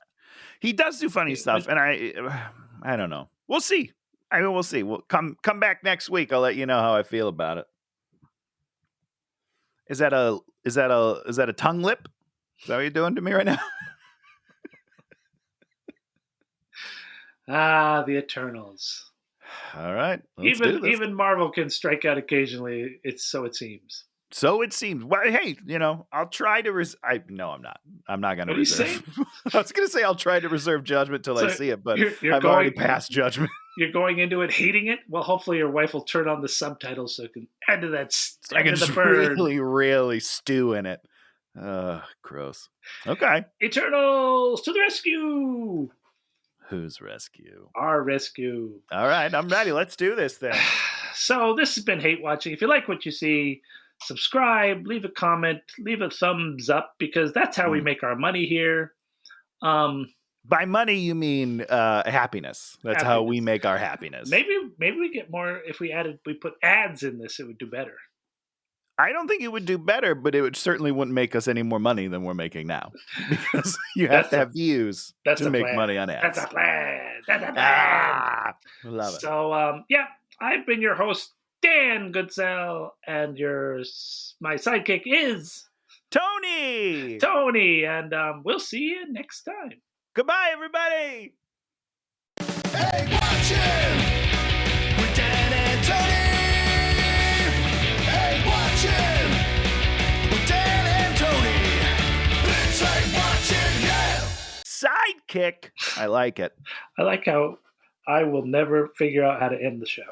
B: He does do funny stuff, and I don't know. We'll see. We'll see. We'll come back next week. I'll let you know how I feel about it. Is that a tongue lip? Is that what you're doing to me right now?
A: The Eternals.
B: All right. Let's do this.
A: Even Marvel can strike out occasionally. So it seems.
B: So it seems. Well, hey, I'll try to. No, I'm not. I'm not going to reserve. I was going to say I'll try to reserve judgment till I see it, but I've already passed judgment.
A: You're going into it hating it? Well, hopefully your wife will turn on the subtitles so it can add to that.
B: I can just really, really stew in it. Gross. Okay.
A: Eternals to the rescue.
B: Whose rescue?
A: Our rescue.
B: All right, I'm ready. Let's do this then.
A: So this has been Hate Watching. If you like what you see, subscribe, leave a comment, leave a thumbs up, because that's how we make our money here.
B: By money, you mean happiness. That's how we make our happiness.
A: Maybe we get more if we put ads in this. It would do better.
B: I don't think it would do better, but it certainly wouldn't make us any more money than we're making now, because you have to have views to make money on ads.
A: That's a plan.
B: I love it.
A: So, I've been your host, Dan Goodsell, and my sidekick is
B: Tony,
A: and we'll see you next time.
B: Goodbye, everybody.
C: Hey, watching with Dan and Tony. Hey, watching with Dan and Tony. It's Hey Watching, yeah.
B: Sidekick. I like it.
A: I like how I will never figure out how to end the show.